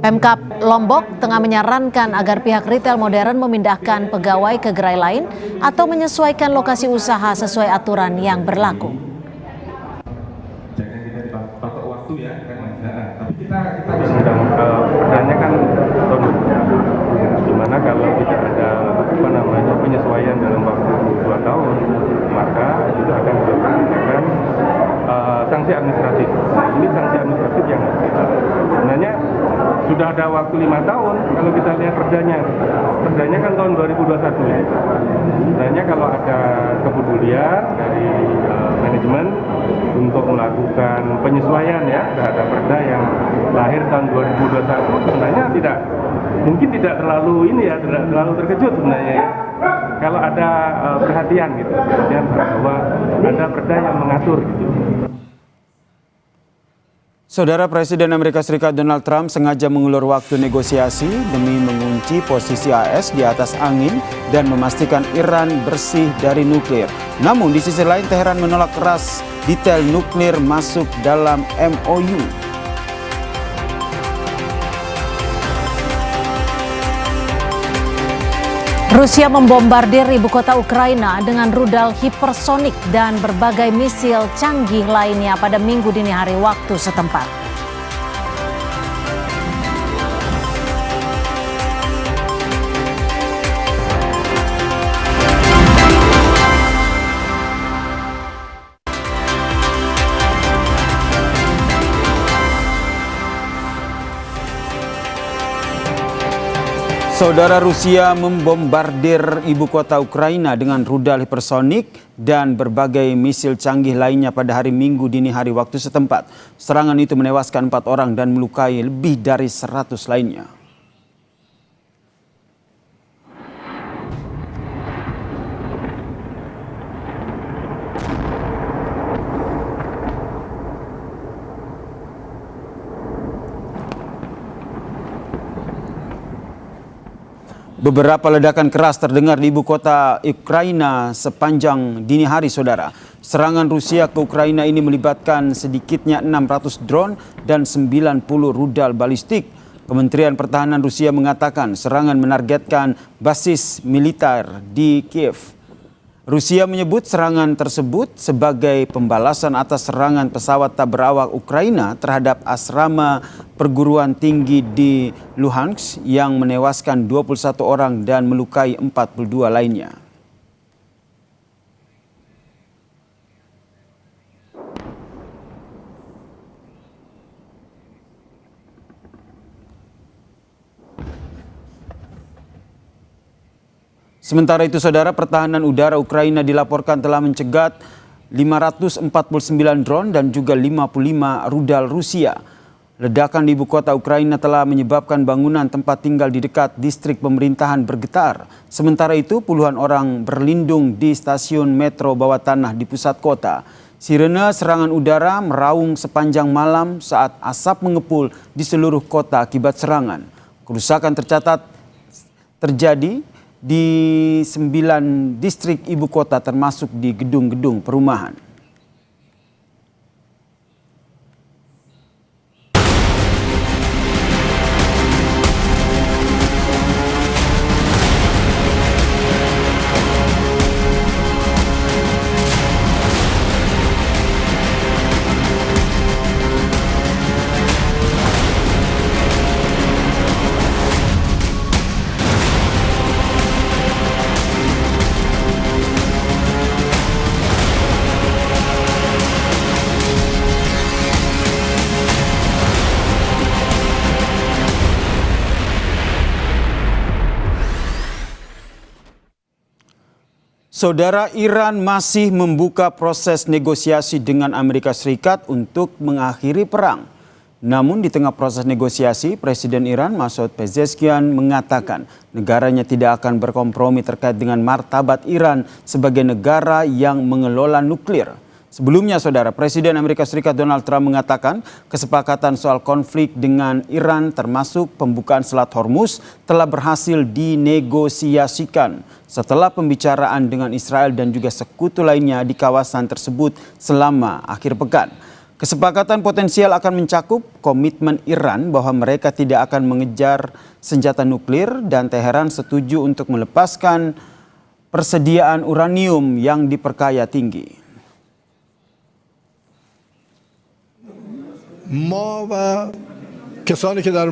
Pemkab Lombok Tengah menyarankan agar pihak retail modern memindahkan pegawai ke gerai lain atau menyesuaikan lokasi usaha sesuai aturan yang berlaku. Perdanya kan dimana kalau tidak ada penyesuaian dalam waktu 2 tahun, maka itu akan dilakukan sanksi administratif. Nah, ini sanksi administratif yang sebenarnya sudah ada waktu 5 tahun. Kalau kita lihat perdanya kan tahun 2021 ya. Sebenarnya kalau ada kepedulian dari manajemen untuk melakukan penyesuaian ya terhadap perda yang lahir tahun 2021, sebenarnya tidak terlalu terkejut sebenarnya ya. Kalau ada perhatian bahwa ada perda yang mengatur gitu. Saudara, Presiden Amerika Serikat Donald Trump sengaja mengulur waktu negosiasi demi mengunci posisi AS di atas angin dan memastikan Iran bersih dari nuklir. Namun di sisi lain Teheran menolak keras detail nuklir masuk dalam MOU. Rusia membombardir ibu kota Ukraina dengan rudal hipersonik dan berbagai misil canggih lainnya pada Minggu dini hari waktu setempat. Saudara, Rusia membombardir ibu kota Ukraina dengan rudal hipersonik dan berbagai misil canggih lainnya pada hari Minggu dini hari waktu setempat. Serangan itu menewaskan 4 orang dan melukai lebih dari 100 lainnya. Beberapa ledakan keras terdengar di ibu kota Ukraina sepanjang dini hari, saudara. Serangan Rusia ke Ukraina ini melibatkan sedikitnya 600 drone dan 90 rudal balistik. Kementerian Pertahanan Rusia mengatakan serangan menargetkan basis militer di Kiev. Rusia menyebut serangan tersebut sebagai pembalasan atas serangan pesawat tak berawak Ukraina terhadap asrama perguruan tinggi di Luhansk yang menewaskan 21 orang dan melukai 42 lainnya. Sementara itu, saudara, pertahanan udara Ukraina dilaporkan telah mencegat 549 drone dan juga 55 rudal Rusia. Ledakan di ibu kota Ukraina telah menyebabkan bangunan tempat tinggal di dekat distrik pemerintahan bergetar. Sementara itu, puluhan orang berlindung di stasiun metro bawah tanah di pusat kota. Sirene serangan udara meraung sepanjang malam saat asap mengepul di seluruh kota akibat serangan. Kerusakan tercatat terjadi di 9 distrik ibu kota termasuk di gedung-gedung perumahan. Saudara, Iran masih membuka proses negosiasi dengan Amerika Serikat untuk mengakhiri perang. Namun di tengah proses negosiasi, Presiden Iran Masoud Pezeshkian mengatakan negaranya tidak akan berkompromi terkait dengan martabat Iran sebagai negara yang mengelola nuklir. Sebelumnya, saudara, Presiden Amerika Serikat Donald Trump mengatakan kesepakatan soal konflik dengan Iran termasuk pembukaan Selat Hormuz telah berhasil dinegosiasikan setelah pembicaraan dengan Israel dan juga sekutu lainnya di kawasan tersebut selama akhir pekan. Kesepakatan potensial akan mencakup komitmen Iran bahwa mereka tidak akan mengejar senjata nuklir dan Teheran setuju untuk melepaskan persediaan uranium yang diperkaya tinggi. ما و کسانی که در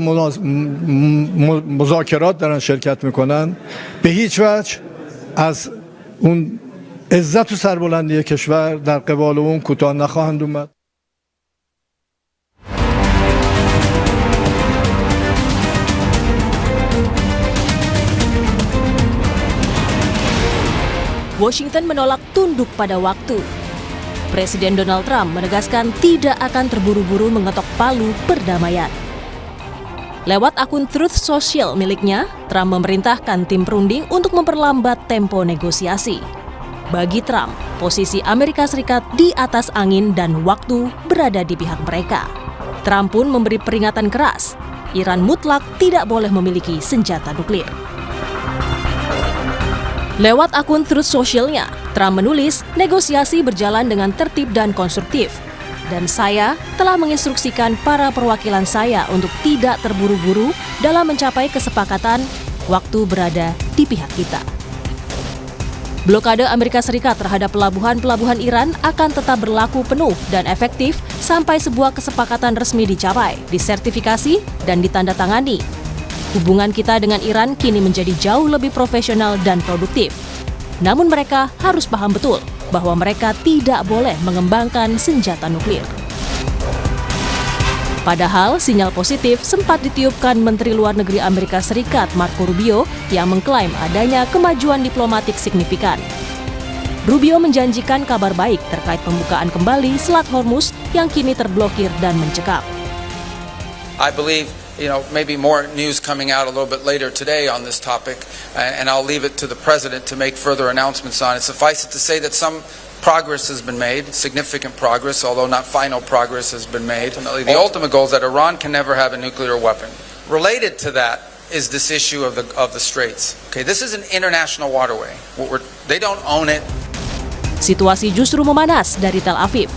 مذاکرات دارن شرکت میکنن به هیچ وجه از اون عزت و سربلندی کشور در قبال اون کوتاه نخواهند اومد. Washington menolak tunduk pada waktu. Presiden Donald Trump menegaskan tidak akan terburu-buru mengetok palu perdamaian. Lewat akun Truth Social miliknya, Trump memerintahkan tim perunding untuk memperlambat tempo negosiasi. Bagi Trump, posisi Amerika Serikat di atas angin dan waktu berada di pihak mereka. Trump pun memberi peringatan keras, Iran mutlak tidak boleh memiliki senjata nuklir. Lewat akun Truth Social-nya, Trump menulis negosiasi berjalan dengan tertib dan konstruktif. Dan saya telah menginstruksikan para perwakilan saya untuk tidak terburu-buru dalam mencapai kesepakatan, waktu berada di pihak kita. Blokade Amerika Serikat terhadap pelabuhan-pelabuhan Iran akan tetap berlaku penuh dan efektif sampai sebuah kesepakatan resmi dicapai, disertifikasi, dan ditandatangani. Hubungan kita dengan Iran kini menjadi jauh lebih profesional dan produktif. Namun mereka harus paham betul bahwa mereka tidak boleh mengembangkan senjata nuklir. Padahal sinyal positif sempat ditiupkan Menteri Luar Negeri Amerika Serikat Marco Rubio yang mengklaim adanya kemajuan diplomatik signifikan. Rubio menjanjikan kabar baik terkait pembukaan kembali Selat Hormuz yang kini terblokir dan mencekam. I believe maybe more news coming out a little bit later today on this topic, and I'll leave it to the President to make further announcements on it. Suffice it to say that some progress has been made, significant progress, although not final progress has been made. The ultimate goal is that Iran can never have a nuclear weapon. Related to that is this issue of the Straits. Okay, this is an international waterway. They don't own it. Situasi justru memanas dari Tel Aviv.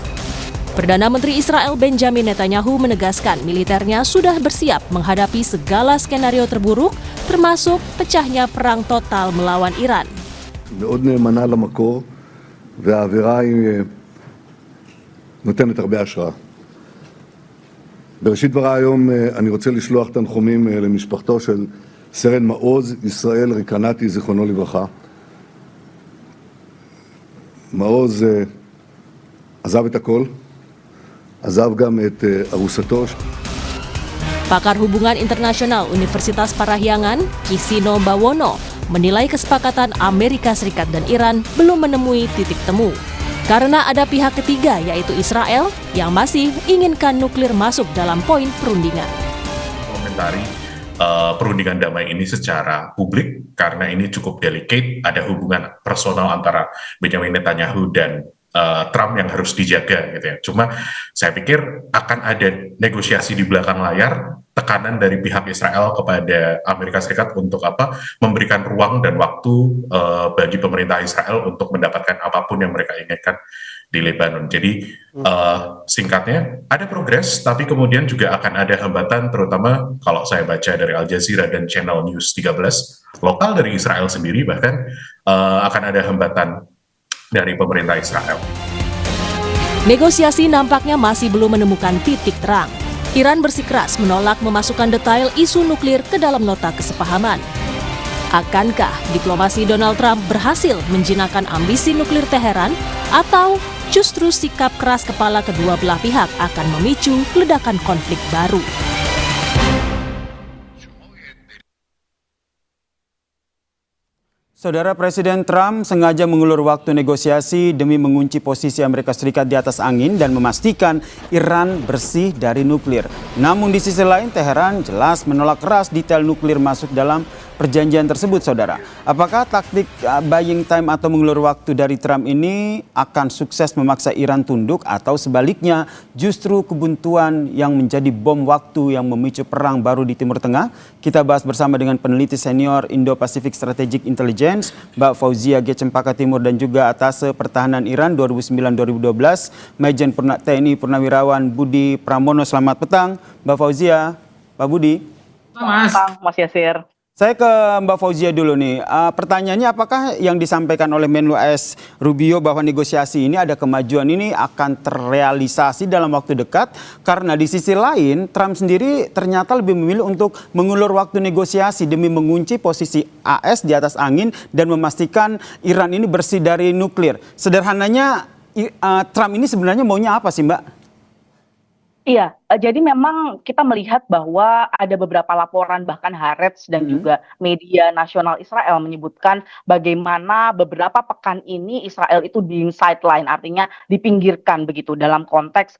Perdana Menteri Israel Benjamin Netanyahu menegaskan militernya sudah bersiap menghadapi segala skenario terburuk, termasuk pecahnya perang total melawan Iran. מאוד נאמנה למקור, והאווירה היא נותנת הרבה השראה. בראשית דבריי היום אני רוצה לשלוח תנחומים למשפחתו של סרן מעוז ישראל ריקנתי, זיכרונו לברכה. מעוז עזב את הכל. Azab גם את ארוסתו. Pakar Hubungan Internasional Universitas Parahyangan, Kisino Bawono, menilai kesepakatan Amerika Serikat dan Iran belum menemui titik temu. Karena ada pihak ketiga yaitu Israel yang masih inginkan nuklir masuk dalam poin perundingan. Komentari perundingan damai ini secara publik karena ini cukup delicate, ada hubungan personal antara Benjamin Netanyahu dan Trump yang harus dijaga gitu ya. Cuma saya pikir akan ada negosiasi di belakang layar, tekanan dari pihak Israel kepada Amerika Serikat untuk memberikan ruang dan waktu bagi pemerintah Israel untuk mendapatkan apapun yang mereka inginkan di Lebanon. Jadi singkatnya ada progres, tapi kemudian juga akan ada hambatan, terutama kalau saya baca dari Al Jazeera dan Channel News 13 lokal dari Israel sendiri, bahkan akan ada hambatan dari pemerintah Israel. Negosiasi nampaknya masih belum menemukan titik terang. Iran bersikeras menolak memasukkan detail isu nuklir ke dalam nota kesepahaman. Akankah diplomasi Donald Trump berhasil menjinakkan ambisi nuklir Teheran, atau justru sikap keras kepala kedua belah pihak akan memicu ledakan konflik baru? Saudara, Presiden Trump sengaja mengulur waktu negosiasi demi mengunci posisi Amerika Serikat di atas angin dan memastikan Iran bersih dari nuklir. Namun di sisi lain, Teheran jelas menolak keras detail nuklir masuk dalam perjanjian tersebut, saudara. Apakah taktik buying time atau mengulur waktu dari Trump ini akan sukses memaksa Iran tunduk, atau sebaliknya justru kebuntuan yang menjadi bom waktu yang memicu perang baru di Timur Tengah? Kita bahas bersama dengan peneliti senior Indo-Pacific Strategic Intelligence, Mbak Fauzia G. Cempaka Timur, dan juga Atase Pertahanan Iran 2009-2012, Majen TNI Purnawirawan Budi Pramono. Selamat petang, Mbak Fauzia. Pak Budi. Selamat, Mas Yasir. Saya ke Mbak Fauzia dulu nih. Pertanyaannya, apakah yang disampaikan oleh Menlu AS Rubio bahwa negosiasi ini ada kemajuan ini akan terrealisasi dalam waktu dekat? Karena di sisi lain, Trump sendiri ternyata lebih memilih untuk mengulur waktu negosiasi demi mengunci posisi AS di atas angin dan memastikan Iran ini bersih dari nuklir. Sederhananya, Trump ini sebenarnya maunya apa sih, Mbak? Iya, jadi memang kita melihat bahwa ada beberapa laporan, bahkan Haaretz dan juga media nasional Israel menyebutkan bagaimana beberapa pekan ini Israel itu di sideline, artinya dipinggirkan begitu dalam konteks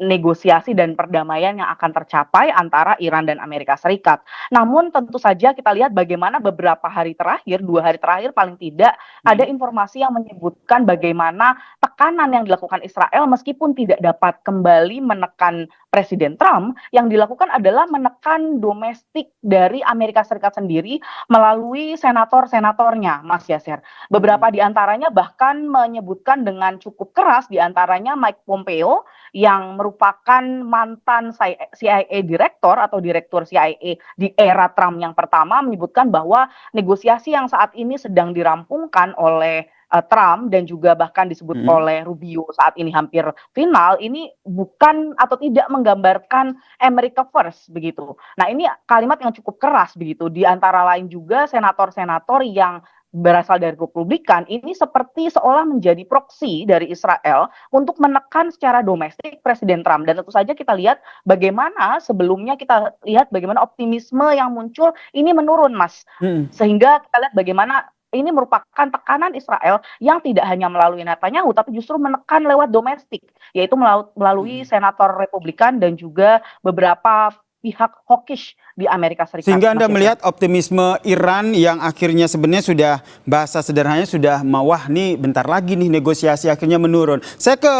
negosiasi dan perdamaian yang akan tercapai antara Iran dan Amerika Serikat. Namun tentu saja kita lihat bagaimana beberapa hari terakhir, 2 hari terakhir paling tidak, ada informasi yang menyebutkan bagaimana tekanan yang dilakukan Israel meskipun tidak dapat kembali menekan Presiden Trump, yang dilakukan adalah menekan domestik dari Amerika Serikat sendiri melalui senator-senatornya, Mas Yasir. Beberapa di antaranya bahkan menyebutkan dengan cukup keras, di antaranya Mike Pompeo yang merupakan mantan CIA direktor atau direktur CIA di era Trump yang pertama, menyebutkan bahwa negosiasi yang saat ini sedang dirampungkan oleh Trump dan juga bahkan disebut oleh Rubio saat ini hampir final, ini bukan atau tidak menggambarkan America First begitu. Nah, ini kalimat yang cukup keras begitu. Di antara lain juga senator-senator yang berasal dari Republikan ini seperti seolah menjadi proksi dari Israel untuk menekan secara domestik Presiden Trump. Dan tentu saja kita lihat bagaimana sebelumnya kita lihat bagaimana optimisme yang muncul ini menurun, Mas. Sehingga kita lihat bagaimana ini merupakan tekanan Israel yang tidak hanya melalui Netanyahu, tapi justru menekan lewat domestik, yaitu melalui senator Republikan dan juga beberapa pihak hawkish di Amerika Serikat. Sehingga Anda melihat optimisme Iran yang akhirnya sebenarnya sudah, bahasa sederhananya sudah wah nih bentar lagi nih negosiasi akhirnya menurun. Saya ke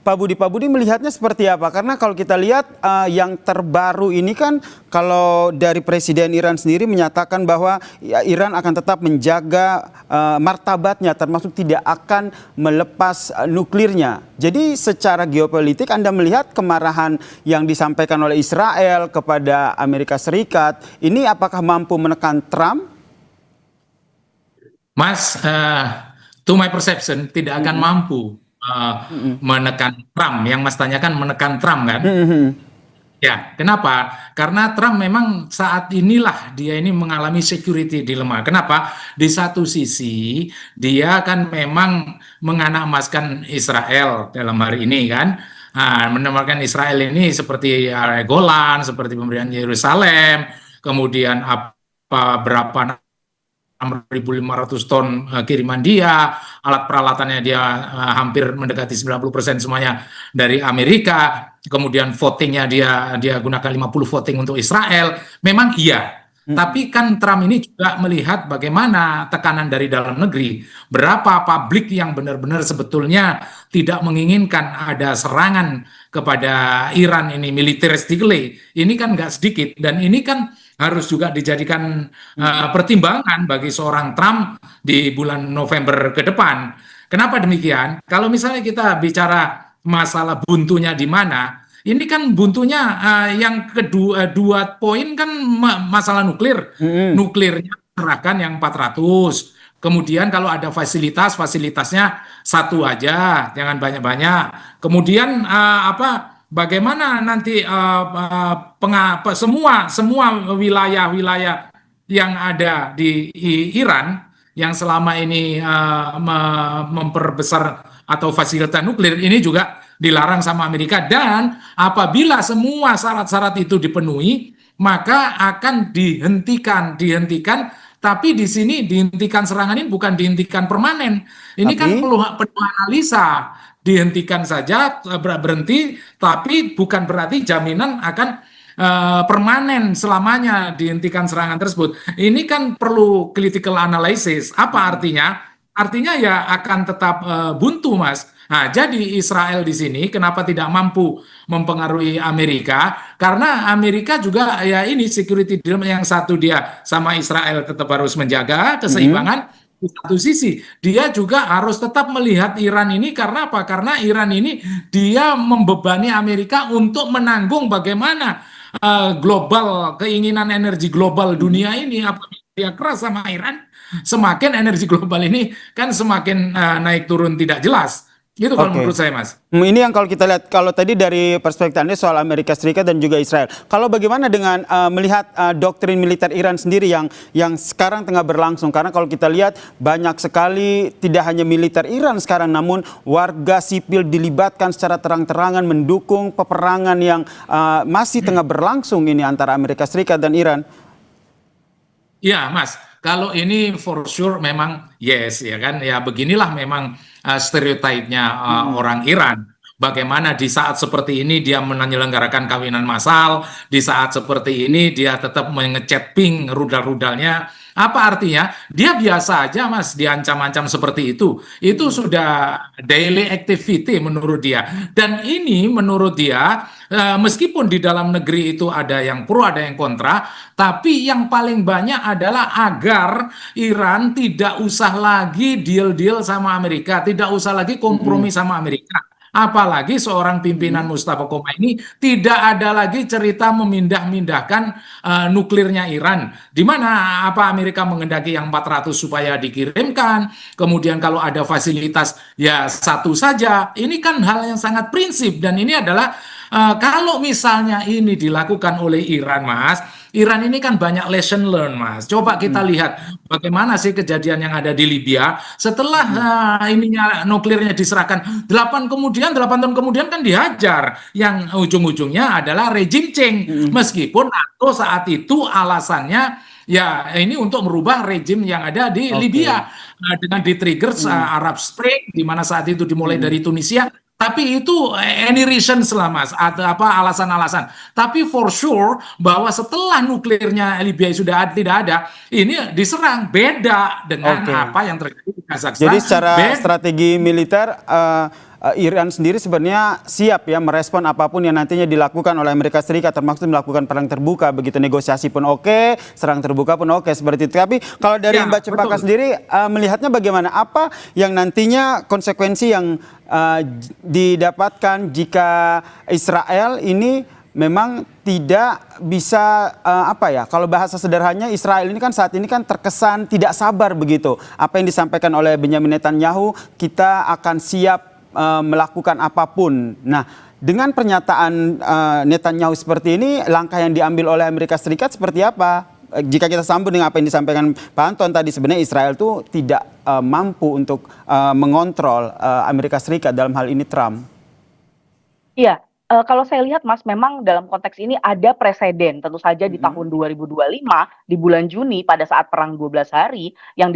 Pak Budi melihatnya seperti apa? Karena kalau kita lihat yang terbaru ini kan, kalau dari Presiden Iran sendiri menyatakan bahwa Iran akan tetap menjaga martabatnya, termasuk tidak akan melepas nuklirnya. Jadi secara geopolitik Anda melihat kemarahan yang disampaikan oleh Israel kepada Amerika Serikat ini apakah mampu menekan Trump? Mas, to my perception tidak akan mampu menekan Trump. Yang Mas tanyakan menekan Trump kan? Ya, kenapa? Karena Trump memang saat inilah dia ini mengalami security dilemma. Kenapa? Di satu sisi dia kan memang menganamaskan Israel dalam hari ini kan. Menempatkan Israel ini seperti Golan, seperti pemberian Yerusalem, kemudian berapa 6.500 ton kiriman dia, alat peralatannya dia hampir mendekati 90% semuanya dari Amerika, kemudian votingnya dia gunakan 50 voting untuk Israel. Memang iya. Tapi kan Trump ini juga melihat bagaimana tekanan dari dalam negeri, berapa publik yang benar-benar sebetulnya tidak menginginkan ada serangan kepada Iran ini militaristically. Ini kan nggak sedikit, dan ini kan harus juga dijadikan pertimbangan bagi seorang Trump di bulan November ke depan. Kenapa demikian? Kalau misalnya kita bicara masalah buntunya di mana, ini kan buntunya yang kedua, dua poin kan masalah nuklir. Nuklirnya serahkan yang 400. Kemudian kalau ada fasilitasnya satu aja, jangan banyak-banyak. Kemudian bagaimana nanti semua wilayah-wilayah yang ada di Iran yang selama ini memperbesar atau fasilitas nuklir ini juga dilarang sama Amerika, dan apabila semua syarat-syarat itu dipenuhi maka akan dihentikan. Tapi di sini dihentikan serangan ini bukan dihentikan permanen. Ini kan perlu analisa. Dihentikan saja, berhenti, tapi bukan berarti jaminan akan permanen selamanya dihentikan serangan tersebut. Ini kan perlu critical analysis. Apa artinya? Artinya ya akan tetap buntu, Mas. Nah, jadi Israel di sini kenapa tidak mampu mempengaruhi Amerika? Karena Amerika juga ya ini security dilemma, yang satu dia sama Israel tetap harus menjaga keseimbangan. Di satu sisi dia juga harus tetap melihat Iran ini, karena apa? Karena Iran ini dia membebani Amerika untuk menanggung bagaimana global, keinginan energi global dunia ini. Apabila dia keras sama Iran, semakin energi global ini kan semakin naik turun tidak jelas. Itu kalau menurut saya, Mas. Ini yang kalau kita lihat, kalau tadi dari perspektif Anda soal Amerika Serikat dan juga Israel. Kalau bagaimana dengan melihat doktrin militer Iran sendiri yang sekarang tengah berlangsung? Karena kalau kita lihat banyak sekali tidak hanya militer Iran sekarang, namun warga sipil dilibatkan secara terang-terangan mendukung peperangan yang masih tengah berlangsung ini antara Amerika Serikat dan Iran. Ya, Mas. Kalau ini for sure memang yes, ya kan, ya beginilah memang stereotipnya orang Iran. Bagaimana di saat seperti ini dia menyelenggarakan kawinan massal, di saat seperti ini dia tetap mengecet ping rudal-rudalnya. Apa artinya? Dia biasa aja, Mas, diancam-ancam seperti itu. Itu sudah daily activity menurut dia. Dan ini menurut dia, meskipun di dalam negeri itu ada yang pro, ada yang kontra, tapi yang paling banyak adalah agar Iran tidak usah lagi deal-deal sama Amerika, tidak usah lagi kompromi sama Amerika. Apalagi seorang pimpinan Mustafa Khomeini tidak ada lagi cerita memindah-mindahkan nuklirnya Iran. Di mana Amerika mengendaki yang 400 supaya dikirimkan. Kemudian kalau ada fasilitas ya satu saja. Ini kan hal yang sangat prinsip, dan ini adalah kalau misalnya ini dilakukan oleh Iran, Mas, Iran ini kan banyak lesson learn, Mas. Coba kita lihat bagaimana sih kejadian yang ada di Libya setelah ininya nuklirnya diserahkan. 8 tahun kemudian kan dihajar. Yang ujung-ujungnya adalah regime change. Meskipun NATO saat itu alasannya ya ini untuk merubah regime yang ada di Libya dengan di-trigger Arab Spring, di mana saat itu dimulai dari Tunisia. Tapi itu any reasons lah, Mas, atau alasan-alasan. Tapi for sure bahwa setelah nuklirnya Libya sudah tidak ada, ini diserang beda dengan apa yang terjadi di Kazakhstan. Jadi secara strategi militer Iran sendiri sebenarnya siap ya merespon apapun yang nantinya dilakukan oleh Amerika Serikat, termasuk melakukan perang terbuka, begitu negosiasi pun oke, serang terbuka pun oke, seperti itu. Tapi kalau dari Mbak Cempaka sendiri melihatnya bagaimana? Apa yang nantinya konsekuensi yang didapatkan jika Israel ini memang tidak bisa kalau bahasa sederhananya Israel ini kan saat ini kan terkesan tidak sabar begitu. Apa yang disampaikan oleh Benjamin Netanyahu, kita akan siap melakukan apapun. Nah, dengan pernyataan Netanyahu seperti ini, langkah yang diambil oleh Amerika Serikat seperti apa? Jika kita sambung dengan apa yang disampaikan Pak Anton tadi, sebenarnya Israel itu tidak mampu untuk mengontrol Amerika Serikat, dalam hal ini Trump. Iya, Kalau saya lihat Mas, memang dalam konteks ini ada preseden, tentu saja di tahun 2025 di bulan Juni pada saat perang 12 hari yang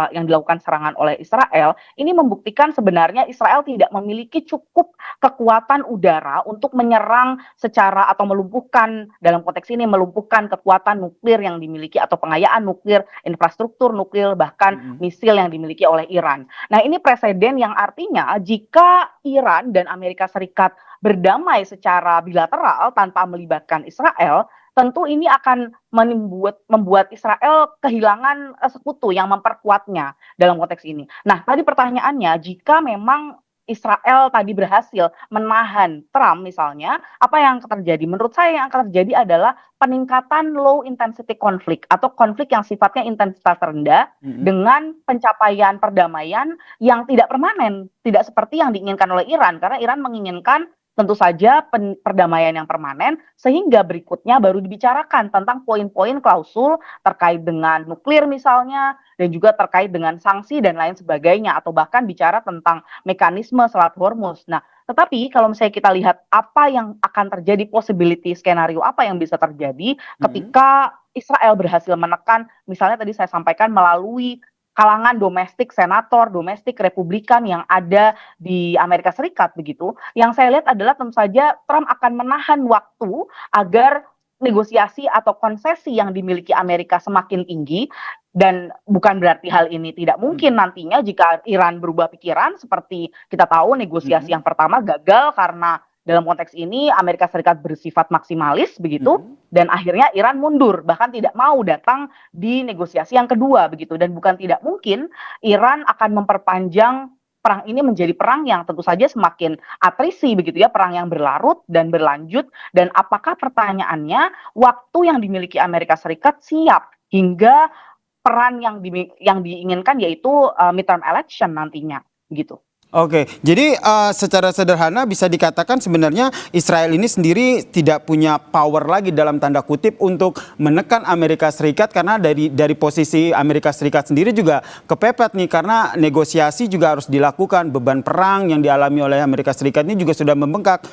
yang dilakukan serangan oleh Israel, ini membuktikan sebenarnya Israel tidak memiliki cukup kekuatan udara untuk menyerang secara atau melumpuhkan, dalam konteks ini melumpuhkan kekuatan nuklir yang dimiliki atau pengayaan nuklir, infrastruktur nuklir, bahkan misil yang dimiliki oleh Iran. Nah, ini preseden yang artinya jika Iran dan Amerika Serikat berdamai secara bilateral tanpa melibatkan Israel, tentu ini akan membuat Israel kehilangan sekutu yang memperkuatnya dalam konteks ini. Nah, tadi pertanyaannya, jika memang Israel tadi berhasil menahan Trump misalnya, apa yang akan terjadi? Menurut saya yang akan terjadi adalah peningkatan low intensity konflik atau konflik yang sifatnya intensitas rendah dengan pencapaian perdamaian yang tidak permanen, tidak seperti yang diinginkan oleh Iran, karena Iran menginginkan tentu saja perdamaian yang permanen, sehingga berikutnya baru dibicarakan tentang poin-poin klausul terkait dengan nuklir misalnya, dan juga terkait dengan sanksi dan lain sebagainya, atau bahkan bicara tentang mekanisme Selat Hormuz. Nah, tetapi kalau misalnya kita lihat apa yang akan terjadi, possibility skenario apa yang bisa terjadi ketika Israel berhasil menekan, misalnya tadi saya sampaikan melalui kalangan domestik senator, domestik Republikan yang ada di Amerika Serikat begitu. Yang saya lihat adalah tentu saja Trump akan menahan waktu agar negosiasi atau konsesi yang dimiliki Amerika semakin tinggi, dan bukan berarti hal ini tidak mungkin nantinya jika Iran berubah pikiran. Seperti kita tahu negosiasi yang pertama gagal karena dalam konteks ini Amerika Serikat bersifat maksimalis begitu, dan akhirnya Iran mundur, bahkan tidak mau datang di negosiasi yang kedua begitu. Dan bukan tidak mungkin Iran akan memperpanjang perang ini menjadi perang yang tentu saja semakin atrisi begitu ya, perang yang berlarut dan berlanjut. Dan apakah pertanyaannya waktu yang dimiliki Amerika Serikat siap hingga peran yang diinginkan yaitu midterm election nantinya gitu. Oke, jadi secara sederhana bisa dikatakan sebenarnya Israel ini sendiri tidak punya power lagi dalam tanda kutip untuk menekan Amerika Serikat, karena dari posisi Amerika Serikat sendiri juga kepepet nih, karena negosiasi juga harus dilakukan, beban perang yang dialami oleh Amerika Serikat ini juga sudah membengkak.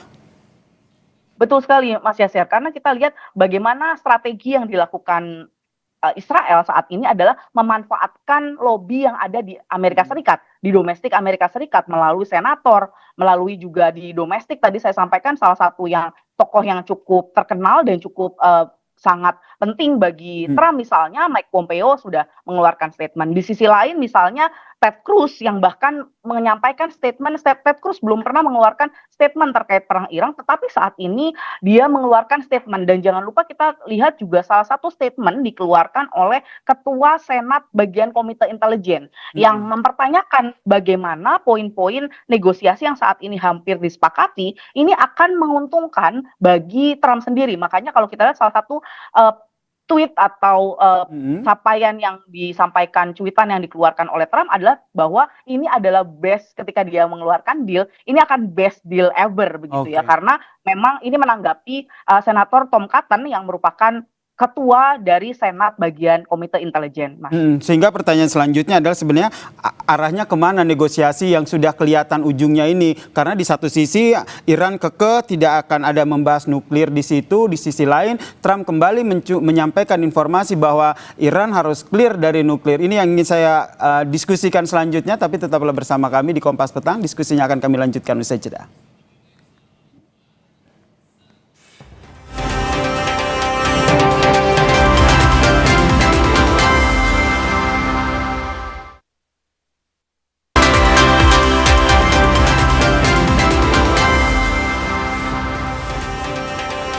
Betul sekali Mas Yasir, karena kita lihat bagaimana strategi yang dilakukan Israel saat ini adalah memanfaatkan lobby yang ada di Amerika Serikat, di domestik Amerika Serikat, melalui senator, melalui juga di domestik tadi saya sampaikan salah satu yang tokoh yang cukup terkenal dan cukup sangat penting bagi Trump misalnya, Mike Pompeo sudah mengeluarkan statement. Di sisi lain misalnya Ted Cruz yang bahkan menyampaikan statement, Ted Cruz belum pernah mengeluarkan statement terkait perang Iran, tetapi saat ini dia mengeluarkan statement. Dan jangan lupa kita lihat juga salah satu statement dikeluarkan oleh Ketua Senat bagian Komite Intelijen yang mempertanyakan bagaimana poin-poin negosiasi yang saat ini hampir disepakati ini akan menguntungkan bagi Trump sendiri. Makanya kalau kita lihat salah satu tweet atau capaian yang disampaikan, cuitan yang dikeluarkan oleh Trump adalah bahwa ini adalah best, ketika dia mengeluarkan deal, ini akan best deal ever begitu ya, karena memang ini menanggapi Senator Tom Cotton yang merupakan ketua dari Senat bagian Komite Intelijen, Mas. Sehingga pertanyaan selanjutnya adalah sebenarnya arahnya kemana negosiasi yang sudah kelihatan ujungnya ini? Karena di satu sisi Iran tidak akan ada membahas nuklir di situ, di sisi lain Trump kembali menyampaikan informasi bahwa Iran harus clear dari nuklir. Ini yang ingin saya diskusikan selanjutnya, tapi tetaplah bersama kami di Kompas Petang. Diskusinya akan kami lanjutkan usai jeda.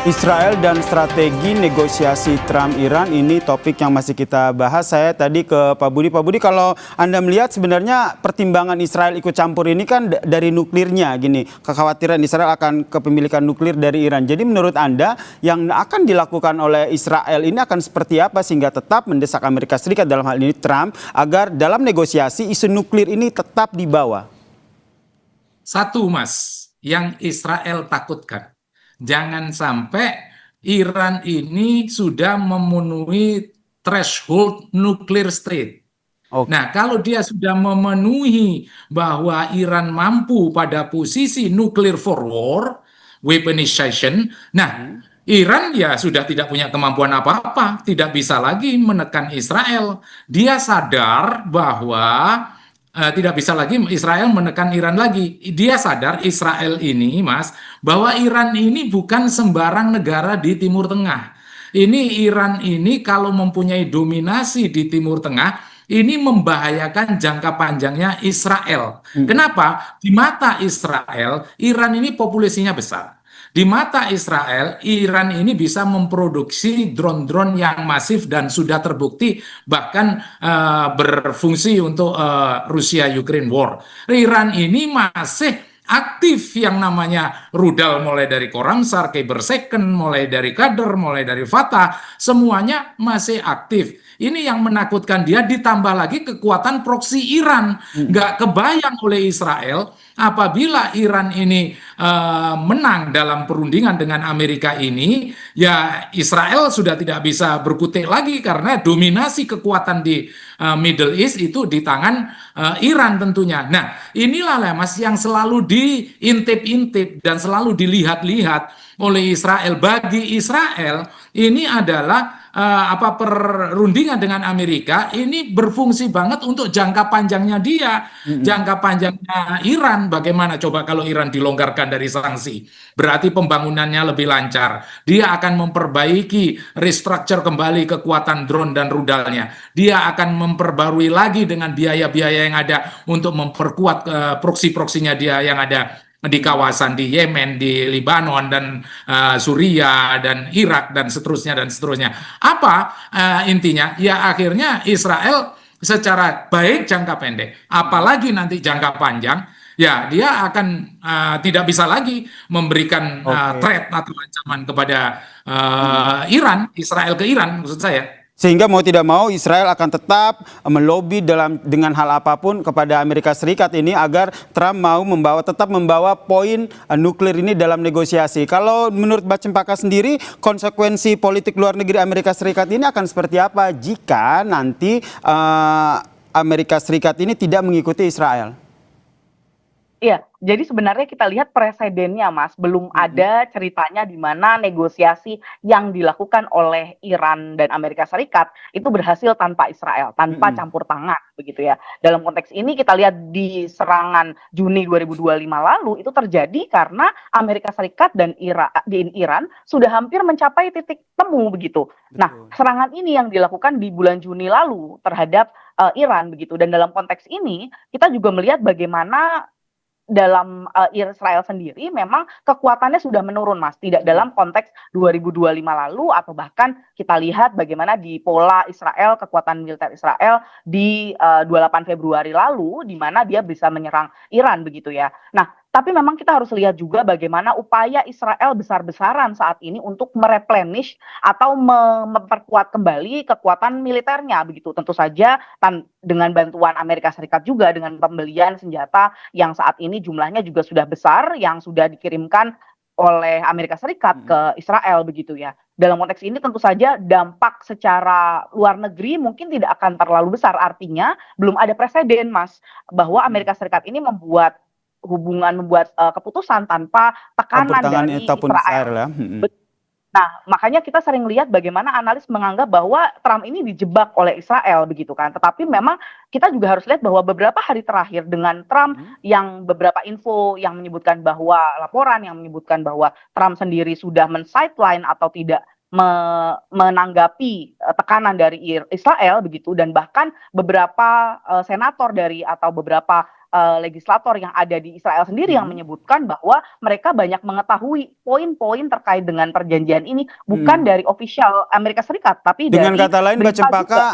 Israel dan strategi negosiasi Trump-Iran, ini topik yang masih kita bahas. Saya tadi ke Pak Budi. Pak Budi, kalau Anda melihat sebenarnya pertimbangan Israel ikut campur ini kan dari nuklirnya gini, kekhawatiran Israel akan kepemilikan nuklir dari Iran. Jadi menurut Anda yang akan dilakukan oleh Israel ini akan seperti apa sehingga tetap mendesak Amerika Serikat, dalam hal ini Trump, agar dalam negosiasi isu nuklir ini tetap dibawa? Satu, Mas, yang Israel takutkan, jangan sampai Iran ini sudah memenuhi threshold nuclear state. Nah, kalau dia sudah memenuhi bahwa Iran mampu pada posisi nuclear for war, weaponization. Nah, Iran ya sudah tidak punya kemampuan apa-apa, tidak bisa lagi menekan Israel. Dia sadar bahwa tidak bisa lagi Israel menekan Iran lagi. Dia sadar Israel ini, Mas, bahwa Iran ini bukan sembarang negara di Timur Tengah. Ini Iran ini kalau mempunyai dominasi di Timur Tengah, ini membahayakan jangka panjangnya Israel. Kenapa? Di mata Israel, Iran ini populasinya besar. Di mata Israel, Iran ini bisa memproduksi drone-drone yang masif dan sudah terbukti bahkan berfungsi untuk Rusia-Ukraine war. Iran ini masih aktif yang namanya rudal mulai dari Khorramshahr, Khyber-Second, mulai dari Qadr, mulai dari Fatah, semuanya masih aktif. Ini yang menakutkan dia, ditambah lagi kekuatan proksi Iran. Nggak kebayang oleh Israel apabila Iran ini menang dalam perundingan dengan Amerika ini, ya Israel sudah tidak bisa berkutik lagi karena dominasi kekuatan di Middle East itu di tangan Iran tentunya. Nah, inilah Mas yang selalu diintip-intip dan selalu dilihat-lihat oleh Israel. Bagi Israel ini adalah perundingan dengan Amerika ini berfungsi banget untuk jangka panjangnya dia, jangka panjangnya Iran. Bagaimana coba kalau Iran dilonggarkan dari sanksi? Berarti pembangunannya lebih lancar. Dia akan memperbaiki, restructure kembali kekuatan drone dan rudalnya. Dia akan memperbarui lagi dengan biaya-biaya yang ada untuk memperkuat proksi-proksinya dia yang ada di kawasan di Yemen, di Libanon, dan Suriah, dan Irak, dan seterusnya, dan seterusnya. Apa intinya? Ya akhirnya Israel secara baik jangka pendek, apalagi nanti jangka panjang, ya dia akan tidak bisa lagi memberikan threat atau ancaman kepada Iran, Israel ke Iran maksud saya. Sehingga mau tidak mau Israel akan tetap melobi dengan hal apapun kepada Amerika Serikat ini agar Trump mau tetap membawa poin nuklir ini dalam negosiasi. Kalau menurut Mbak Cempaka sendiri, konsekuensi politik luar negeri Amerika Serikat ini akan seperti apa jika nanti Amerika Serikat ini tidak mengikuti Israel? Iya, jadi sebenarnya kita lihat presidennya, Mas, belum ada ceritanya di mana negosiasi yang dilakukan oleh Iran dan Amerika Serikat itu berhasil tanpa Israel, tanpa campur tangan, begitu ya. Dalam konteks ini kita lihat di serangan Juni 2025 lalu itu terjadi karena Amerika Serikat dan Iran sudah hampir mencapai titik temu, begitu. Nah, serangan ini yang dilakukan di bulan Juni lalu terhadap Iran, begitu. Dan dalam konteks ini kita juga melihat bagaimana dalam Israel sendiri memang kekuatannya sudah menurun, Mas. Tidak dalam konteks 2025 lalu atau bahkan kita lihat bagaimana di pola Israel, kekuatan militer Israel di 28 Februari lalu di mana dia bisa menyerang Iran, begitu ya. Nah, tapi memang kita harus lihat juga bagaimana upaya Israel besar-besaran saat ini untuk mereplenish atau memperkuat kembali kekuatan militernya, begitu. Tentu saja dengan bantuan Amerika Serikat juga dengan pembelian senjata yang saat ini jumlahnya juga sudah besar yang sudah dikirimkan oleh Amerika Serikat ke Israel, begitu ya. Dalam konteks ini tentu saja dampak secara luar negeri mungkin tidak akan terlalu besar. Artinya belum ada presiden, Mas, bahwa Amerika Serikat ini membuat keputusan tanpa tekanan dari Israel. Ya. Nah, makanya kita sering lihat bagaimana analis menganggap bahwa Trump ini dijebak oleh Israel, begitu kan. Tetapi memang kita juga harus lihat bahwa beberapa hari terakhir dengan Trump yang beberapa info yang menyebutkan bahwa laporan yang menyebutkan bahwa Trump sendiri sudah men-sideline atau tidak menanggapi tekanan dari Israel, begitu, dan bahkan beberapa senator atau beberapa legislator yang ada di Israel sendiri yang menyebutkan bahwa mereka banyak mengetahui poin-poin terkait dengan perjanjian ini bukan dari official Amerika Serikat, tapi dengan dari kata lain, Mbak Cempaka,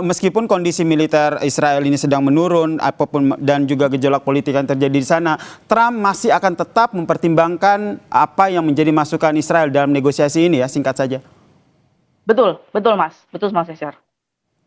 meskipun kondisi militer Israel ini sedang menurun apapun dan juga gejolak politik yang terjadi di sana, Trump masih akan tetap mempertimbangkan apa yang menjadi masukan Israel dalam negosiasi ini ya, singkat saja. Betul Mas Cesar.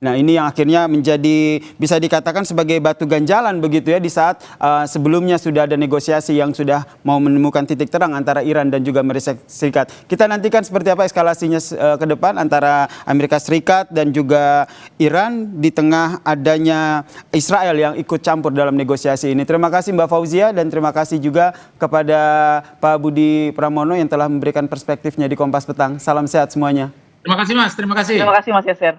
Nah, ini yang akhirnya menjadi bisa dikatakan sebagai batu ganjalan begitu ya, di saat sebelumnya sudah ada negosiasi yang sudah mau menemukan titik terang antara Iran dan juga Amerika Serikat. Kita nantikan seperti apa eskalasinya ke depan antara Amerika Serikat dan juga Iran di tengah adanya Israel yang ikut campur dalam negosiasi ini. Terima kasih Mbak Fauzia dan terima kasih juga kepada Pak Budi Pramono yang telah memberikan perspektifnya di Kompas Petang. Salam sehat semuanya. Terima kasih Mas, terima kasih. Terima kasih Mas Yasir.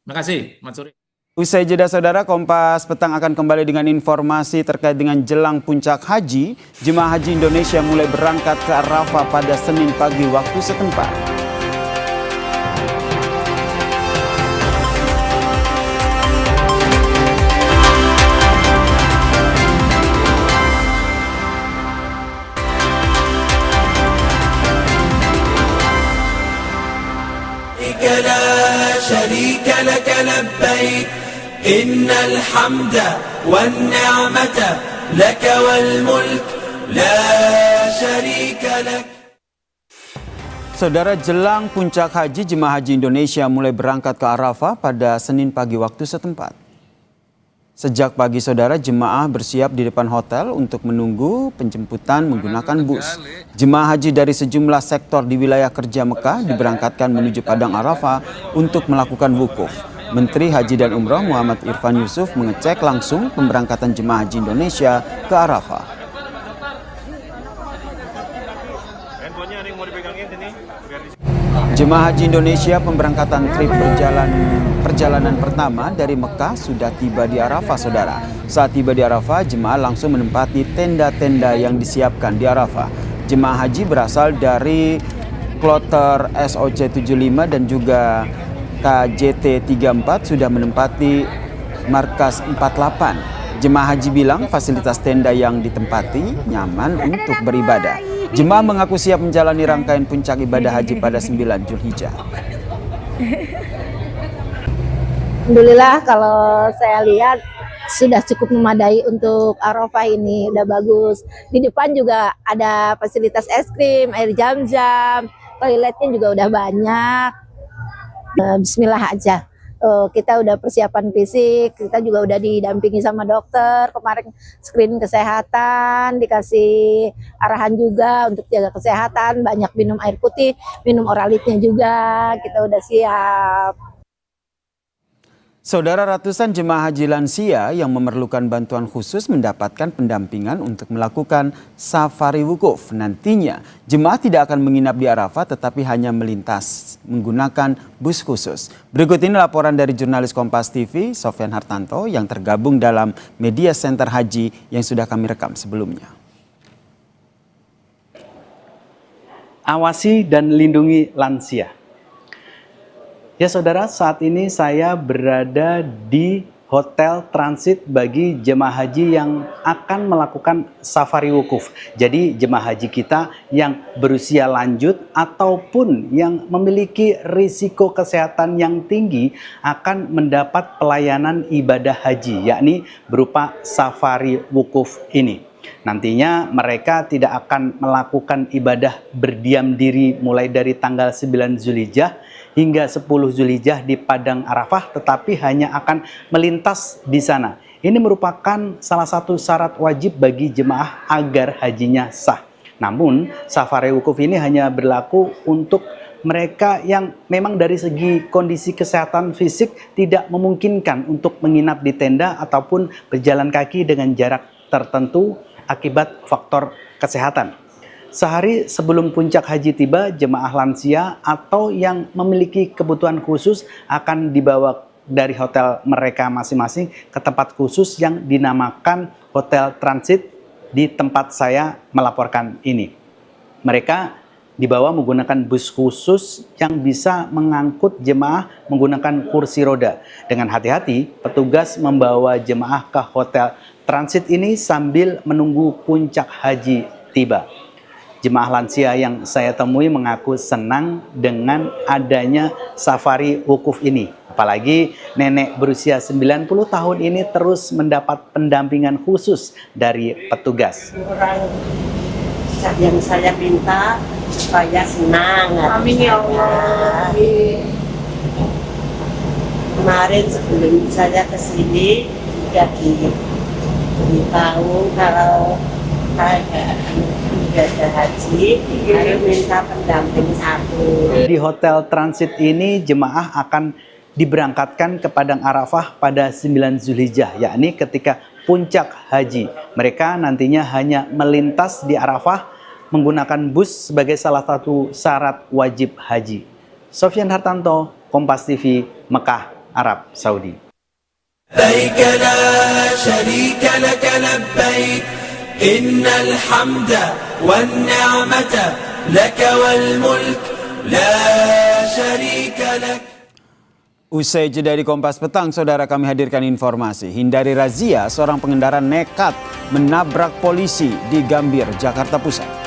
Terima kasih, Mas Suri. Usai jeda saudara, Kompas Petang akan kembali dengan informasi terkait dengan jelang puncak haji. Jemaah haji Indonesia mulai berangkat ke Arafah pada Senin pagi waktu setempat. لا شريك لك لبيك إن الحمد والنعمة لك والملك لا شريك لك. Saudara, jelang puncak haji, jemaah haji Indonesia mulai berangkat ke Arafah pada Senin pagi waktu setempat. Sejak pagi saudara, jemaah bersiap di depan hotel untuk menunggu penjemputan menggunakan bus. Jemaah haji dari sejumlah sektor di wilayah kerja Mekah diberangkatkan menuju Padang Arafah untuk melakukan wukuf. Menteri Haji dan Umroh Muhammad Irfan Yusuf mengecek langsung pemberangkatan jemaah haji Indonesia ke Arafah. Jemaah haji Indonesia pemberangkatan trip perjalanan pertama dari Mekah sudah tiba di Arafah saudara. Saat tiba di Arafah, jemaah langsung menempati tenda-tenda yang disiapkan di Arafah. Jemaah haji berasal dari kloter SOC 75 dan juga KJT 34 sudah menempati markas 48. Jemaah haji bilang fasilitas tenda yang ditempati nyaman untuk beribadah. Jemaah mengaku siap menjalani rangkaian puncak ibadah haji pada 9 Zulhijjah. Alhamdulillah kalau saya lihat sudah cukup memadai untuk Arafah ini, udah bagus. Di depan juga ada fasilitas es krim, air jam-jam, toiletnya juga udah banyak. Bismillah aja. Kita udah persiapan fisik, kita juga udah didampingi sama dokter, kemarin screening kesehatan, dikasih arahan juga untuk jaga kesehatan, banyak minum air putih, minum oralitnya juga, kita udah siap. Saudara, ratusan jemaah haji lansia yang memerlukan bantuan khusus mendapatkan pendampingan untuk melakukan safari wukuf. Nantinya, jemaah tidak akan menginap di Arafah tetapi hanya melintas menggunakan bus khusus. Berikut ini laporan dari jurnalis Kompas TV, Sofyan Hartanto, yang tergabung dalam Media Center Haji yang sudah kami rekam sebelumnya. Awasi dan lindungi lansia. Ya saudara, saat ini saya berada di hotel transit bagi jemaah haji yang akan melakukan safari wukuf. Jadi jemaah haji kita yang berusia lanjut ataupun yang memiliki risiko kesehatan yang tinggi akan mendapat pelayanan ibadah haji, yakni berupa safari wukuf ini. Nantinya mereka tidak akan melakukan ibadah berdiam diri mulai dari tanggal 9 Zulhijjah hingga 10 Zulhijjah di Padang Arafah, tetapi hanya akan melintas di sana. Ini merupakan salah satu syarat wajib bagi jemaah agar hajinya sah. Namun, safari wukuf ini hanya berlaku untuk mereka yang memang dari segi kondisi kesehatan fisik tidak memungkinkan untuk menginap di tenda ataupun berjalan kaki dengan jarak tertentu akibat faktor kesehatan. Sehari sebelum puncak haji tiba, jemaah lansia atau yang memiliki kebutuhan khusus akan dibawa dari hotel mereka masing-masing ke tempat khusus yang dinamakan hotel transit di tempat saya melaporkan ini. Mereka dibawa menggunakan bus khusus yang bisa mengangkut jemaah menggunakan kursi roda. Dengan hati-hati, petugas membawa jemaah ke hotel transit ini sambil menunggu puncak haji tiba. Jemaah lansia yang saya temui mengaku senang dengan adanya safari wukuf ini. Apalagi nenek berusia 90 tahun ini terus mendapat pendampingan khusus dari petugas. Yang saya minta supaya senang. Amin ya Allah. Kemarin sebelum saya ke sini sudah diberitahu kalau saya nggak ada haji, harus minta pendamping satu. Di hotel transit ini jemaah akan diberangkatkan ke Padang Arafah pada 9 Zulhijjah, yakni ketika puncak haji. Mereka nantinya hanya melintas di Arafah menggunakan bus sebagai salah satu syarat wajib haji. Sofyan Hartanto, Kompas TV, Mekah, Arab Saudi. لبيك لا شريك لك لبيك إن الحمد والنعمة لك والملك لا شريك لك. Usai jeda di Kompas Petang, saudara, kami hadirkan informasi. Hindari razia, seorang pengendara nekat menabrak polisi di Gambir, Jakarta Pusat.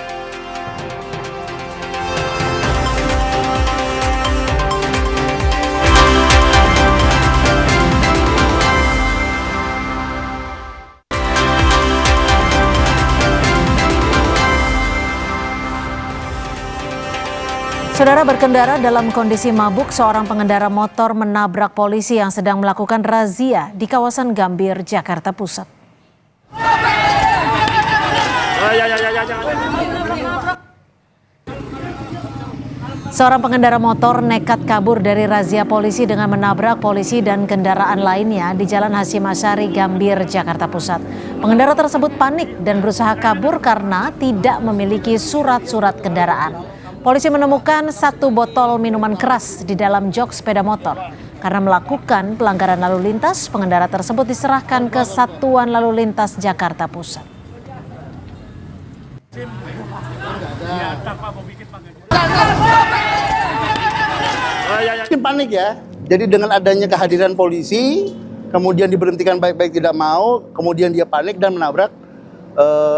Saudara, berkendara dalam kondisi mabuk, seorang pengendara motor menabrak polisi yang sedang melakukan razia di kawasan Gambir, Jakarta Pusat. Seorang pengendara motor nekat kabur dari razia polisi dengan menabrak polisi dan kendaraan lainnya di Jalan Hasyim Asyari, Gambir, Jakarta Pusat. Pengendara tersebut panik dan berusaha kabur karena tidak memiliki surat-surat kendaraan. Polisi menemukan 1 botol minuman keras di dalam jok sepeda motor. Karena melakukan pelanggaran lalu lintas, pengendara tersebut diserahkan ke Satuan Lalu Lintas Jakarta Pusat. Panik ya. Jadi dengan adanya kehadiran polisi, kemudian diberhentikan baik-baik tidak mau, kemudian dia panik dan menabrak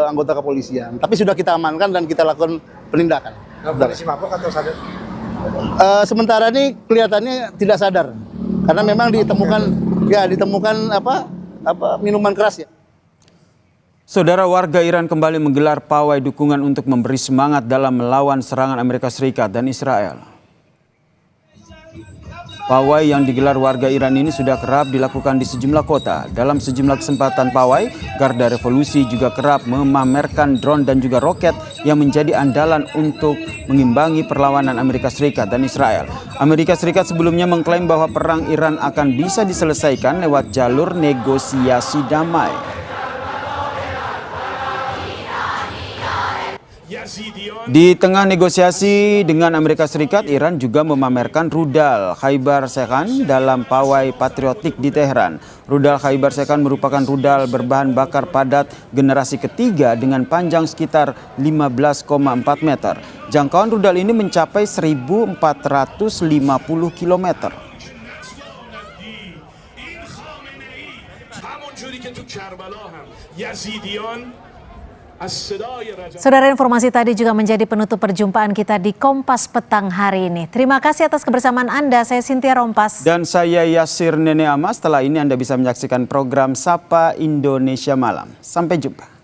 anggota kepolisian. Tapi sudah kita amankan dan kita lakukan penindakan. Kondisi mabuk atau sadar? Sementara ini kelihatannya tidak sadar karena memang ditemukan minuman keras ya. Saudara, warga Iran kembali menggelar pawai dukungan untuk memberi semangat dalam melawan serangan Amerika Serikat dan Israel. Pawai yang digelar warga Iran ini sudah kerap dilakukan di sejumlah kota. Dalam sejumlah kesempatan pawai, Garda Revolusi juga kerap memamerkan drone dan juga roket yang menjadi andalan untuk mengimbangi perlawanan Amerika Serikat dan Israel. Amerika Serikat sebelumnya mengklaim bahwa perang Iran akan bisa diselesaikan lewat jalur negosiasi damai. Di tengah negosiasi dengan Amerika Serikat, Iran juga memamerkan rudal Khaibar Sekhan dalam pawai patriotik di Teheran. Rudal Khaibar Sekhan merupakan rudal berbahan bakar padat generasi ketiga dengan panjang sekitar 15,4 meter. Jangkauan rudal ini mencapai 1.450 km. Saudara, informasi tadi juga menjadi penutup perjumpaan kita di Kompas Petang hari ini. Terima kasih atas kebersamaan Anda. Saya Cynthia Rompas. Dan saya Yasir Nene Amas. Setelah ini Anda bisa menyaksikan program Sapa Indonesia Malam. Sampai jumpa.